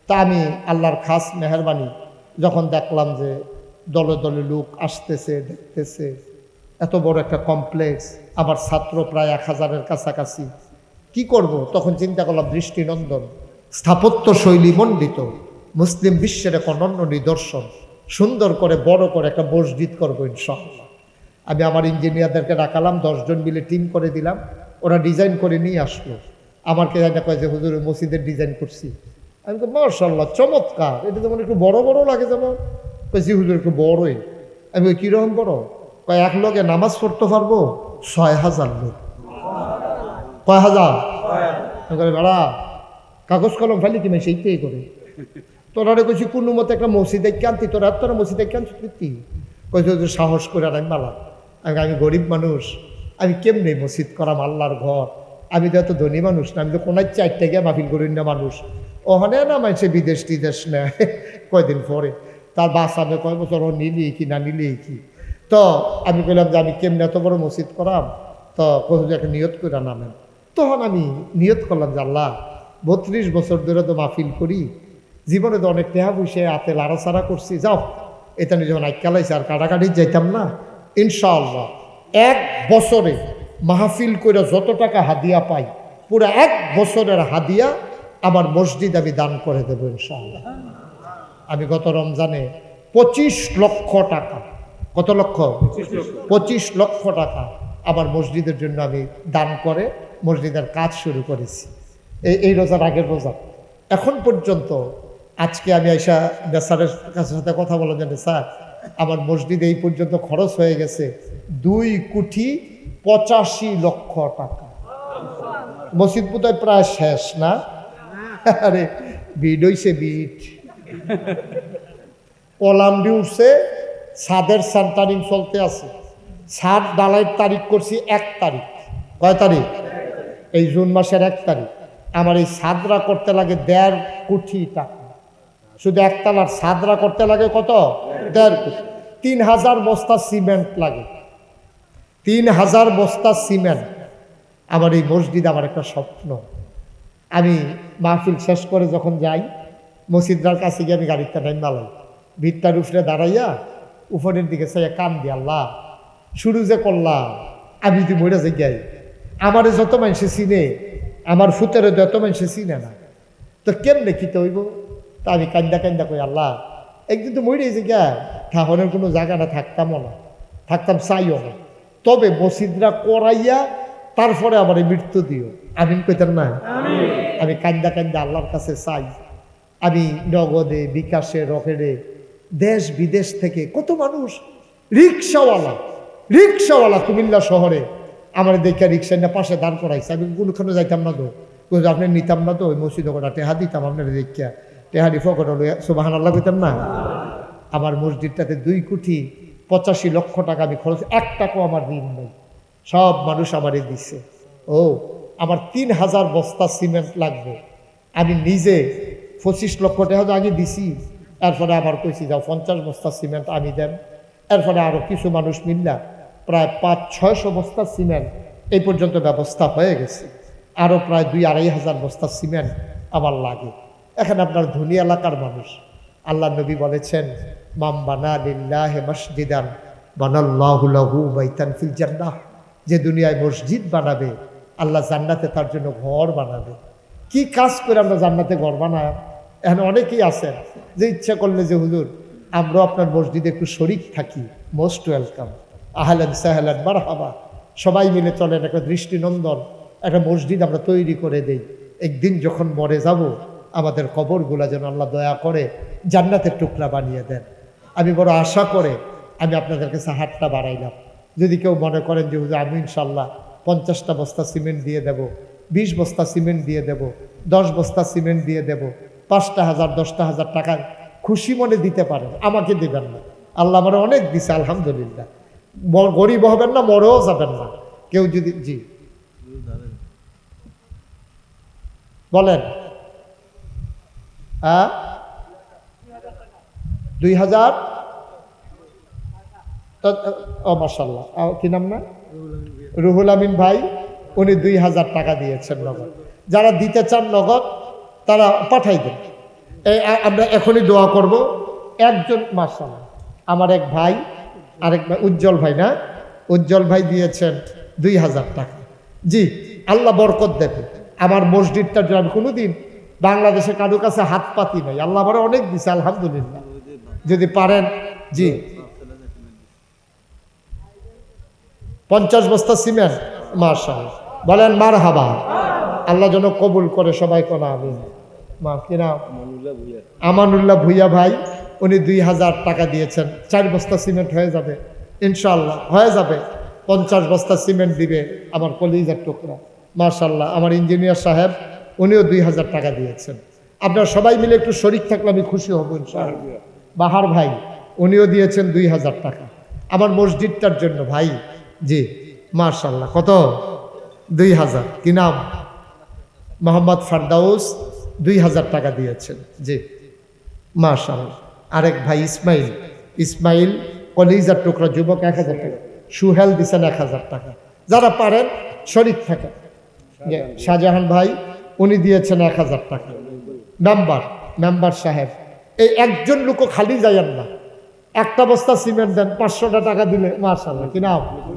তা আমি আল্লাহর খাস মেহরবানি যখন দেখলাম যে দলে দলে লোক আসতেছে, দেখতেছে, এত বড় একটা কমপ্লেক্স, আমার ছাত্র প্রায় 1000-এর কাছাকাছি, কি করব? তখন চিন্তা করলাম দৃষ্টিনন্দন, স্থাপত্য শৈলী মণ্ডিত, মুসলিম বিশ্বের এক অনন্য নিদর্শন, সুন্দর করে বড় করে একটা মসজিদ করবো ইনশাআল্লাহ। আমি আমার ইঞ্জিনিয়ারদেরকে ডাকালাম, 10 জন মিলে টিম করে দিলাম, ওরা ডিজাইন করে নিয়ে আসলো। আমাকে জানা কয় যে হুজুর মসজিদের ডিজাইন করছি। আমি তো মাশাআল্লাহ চমৎকার, এটা যেমন একটু বড় বড় লাগে, যেমন কইছি হুজুর একটু বড়ই। আমি ওই কীরকম বড়? কয় এক লোকে নামাজ পড়তে পারবো 6000 লোক। কয় হাজার? করে বেড়া কাগজ কলম ফেলি কি সেইটাই করে। তোরা কইছি কোনো মতে একটা মসজিদে কান্তি, তোরা মসজিদে কান্তি কইছে হুজুর সাহস করে আর আমি মালা। আমি গরিব মানুষ, আমি কেমনি মসজিদ করাম আল্লাহর ঘর? আমি তো এত ধনী মানুষ না, আমি তো কোনার 4টা গিয়ে মাহফিল করি না মানুষ। ওখানে না মানুষে বিদেশ টিদেশ নেয় কয়দিন পরে, তার বাসাবে কয় বছর ও নিলি কি না নিলি কি। তো আমি কইলাম যে আমি কেমনি এত বড় মসজিদ করাম? তো কইছে একটা নিয়ত করে নামেন। তখন আমি নিয়ত করলাম যে আল্লাহ 32 বছর ধরে তো মাহফিল করি, জীবনে তো অনেক টেহা বসে হাতে লাড়াছাড়া করছি, যাও এটা নিয়ে যখন আইকালাইছে আর কাটাকাটি যাইতাম না, ইনশাআল্লাহ 1 বছরে মাহফিল করে যত টাকা হাদিয়া পাই, পুরো 1 বছরের হাদিয়া আমার মসজিদ আমি দান করে দেবো ইনশাআল্লাহ। আমি গত রমজানে 25 লক্ষ টাকা, কত লক্ষ? 25 লক্ষ টাকা আমার মসজিদের জন্য আমি দান করে মসজিদের কাজ শুরু করেছি। এই রোজার আগের রোজা এখন পর্যন্ত। আজকে আমি আইসা নেসারের কাছে সাথে কথা বলা জানি, স্যার আমার মসজিদে এই পর্যন্ত খরচ হয়ে গেছে 2,85,00,000 টাকা। মসজিদ বোধহয় প্রায় শেষ না? আরে বিড হইছে, বিট কলাম দিয়ে উঠছে, ছাদের সেন্টারিং চলতে আছে। ছাদ ডালাইয়ের তারিখ করছি 1 তারিখ। কয় তারিখ? এই জুন মাসের 1 তারিখ। আমার এই ছাদরা করতে লাগে 1.5 কোটি টাকা। শুধু একতলার ছাদরা করতে লাগে কত? 1.5 কোটি। 3000 বস্তা সিমেন্ট লাগে, 3000 বস্তা সিমেন্ট। আমার এই মসজিদ আমার একটা স্বপ্ন। আমি মাহফিল শেষ করে যখন যাই মসজিদটার কাছে গিয়ে আমি গাড়িটা টাইম বালাই, ভিড়টার উপরে দাঁড়াইয়া উপরের দিকে চাইয়া কান দি, আল্লাহ শুরু যে করলাম, আমি যদি মরে যাই গাই, আমারে যত মানুষে চিনে, আমার ফুতেরে যত মানুষে চিনে না, তো কেমনে খিতে হইব? তা আমি কান্দা কান্দা কই, আল্লাহ একদিন তো মরে যে গা, ঠাহনের কোনো জায়গা না, থাকতামও না, থাকতাম চাইও না, তবে মসজিদরা করাইয়া তারপরে আমার মৃত্যু দিও। আমিন কইতেন না? আমি কান্দা কান্দা আল্লাহর কাছে চাই। আমি নগদে, বিকাশে, রকেটে, দেশ বিদেশ থেকে কত মানুষ, রিক্সাওয়ালা কুমিল্লা শহরে আমার দেখে রিক্সা না পাশে দাঁড় করাইছে। আমি কোনোখানে যাইতাম না তো, আপনি নিতাম না তো ওই মসজিদে কটা টেহা দিতাম আপনার দেখিয়া টেহারি ফকট সুবহানাল্লাহ কইতাম না। আমার মসজিদটাতে 2,85,00,000 টাকা আমি খরচ, 1 টাকাও আমার ঋণ নেই, সব মানুষ আমারে দিছে। ও আমার 3,000 বস্তা সিমেন্ট লাগবে, আমি নিজে 25 লক্ষ টাকা তো আগে দিছি। এরপরে আবার কইছি যাও 50 বস্তা সিমেন্ট আমি দেন। এরপরে আরও কিছু মানুষ মিললা প্রায় 500-600 বস্তা সিমেন্ট এই পর্যন্ত ব্যবস্থা হয়ে গেছে। আরও প্রায় 2,000-2,500 বস্তা সিমেন্ট আমার লাগে। এখানে আপনার ধনী এলাকার মানুষ, আল্লাহ নবী বলেছেন মাম বানা লিল্লাহি মসজিদান বানাল্লাহু লাহু বাইতান ফিল জান্নাহ, যে দুনিয়ায় মসজিদ বানাবে আল্লাহ জান্নাতে তার জন্য ঘর বানাবে। কি কাজ করে আমরা জান্নাতে ঘর বানাই? এখানে অনেকেই আছেন যে ইচ্ছা করলে যে হুজুর আমরাও আপনার মসজিদে একটু শরিক থাকি, মোস্ট ওয়েলকাম, আহলান সাহলান মারহাবা, সবাই মিলে চলেন একটা দৃষ্টিনন্দন একটা মসজিদ আমরা তৈরি করে দেই। একদিন যখন মরে যাব আমাদের কবরগুলা যেন আল্লাহ দয়া করে জান্নাতের টুকরা বানিয়ে দেন। আমি বড় আশা করে আমি আপনাদের কাছে হাতটা বাড়াইলাম। যদি কেউ মনে করেন যে হুজুর আমি ইনশাল্লাহ 50টা বস্তা সিমেন্ট দিয়ে দেব, 20 বস্তা সিমেন্ট দিয়ে দেব, 10 বস্তা সিমেন্ট দিয়ে দেব, 5টা হাজার 10টা হাজার টাকা খুশি মনে দিতে পারেন, আমাকে দেবেন না। আল্লাহ আমার অনেক দিছে আলহামদুলিল্লাহ। গরিব হবেন না, মরেও যাবেন না কেউ যদি। জি বলেন। 2,000 ও মাশাআল্লাহ, কি নাম না, রুহুল আমিন ভাই, উনি 2,000 টাকা দিয়েছেন নগদ। যারা দিতে চান নগদ তারা পাঠাই দেন। আমরা এখনই দোয়া করব। একজন মাশাআল্লাহ আমার এক ভাই, আরেক ভাই উজ্জ্বল ভাই না, উজ্জ্বল ভাই দিয়েছেন 2,000 টাকা। জি আল্লাহ বরকত দেবে। আমার মসজিদটার জন্য আমি কোনোদিন বাংলাদেশে কারো কাছে হাত পাতি নাই, আল্লাহ আমার অনেক দিছে আলহামদুলিল্লাহ। যদি পারেন জি 50 বস্তা সিমেন্ট মাশাআল্লাহ বলেন মারহাবা, আল্লাহ যেন কবুল করে সবাই কোন আমিন। মা কি নাম? আমানুল্লাহ ভুইয়া ভাই, উনি 2,000 টাকা দিয়েছেন। 4 বস্তা সিমেন্ট হয়ে যাবে ইনশাআল্লাহ, হয়ে যাবে। 50 বস্তা সিমেন্ট দিবে আমার কলিজার টুকরা মাশাআল্লাহ। আমার ইঞ্জিনিয়ার সাহেব উনিও 2,000 টাকা দিয়েছেন। আপনারা সবাই মিলে একটু শরিক থাকলে আমি খুশি হব ইনশাআল্লাহ। বাহার ভাই উনিও দিয়েছেন 2,000 টাকা আমার মসজিদটার জন্য ভাই। জি মাশাআল্লাহ। কত? 2,000। কি নাম? মোহাম্মদ ফারদাউস 2,000 টাকা দিয়েছেন। জি মাশাআল্লাহ। আরেক ভাই ইসমাইল, ইসমাইল কলিজার টুকরা যুবক 1,000 টাকা। সুহেল দিচ্ছেন 1,000 টাকা। যারা পারেন শরিক থাকেন। শাহজাহান ভাই উনি দিয়েছেন 1,000 টাকা। মেম্বার সাহেব, এই একজন লোকও খালি যাইয়েন না, একটা বস্তা সিমেন্ট দেন, 500টা টাকা দিলে মাশাআল্লাহ। কি নাম?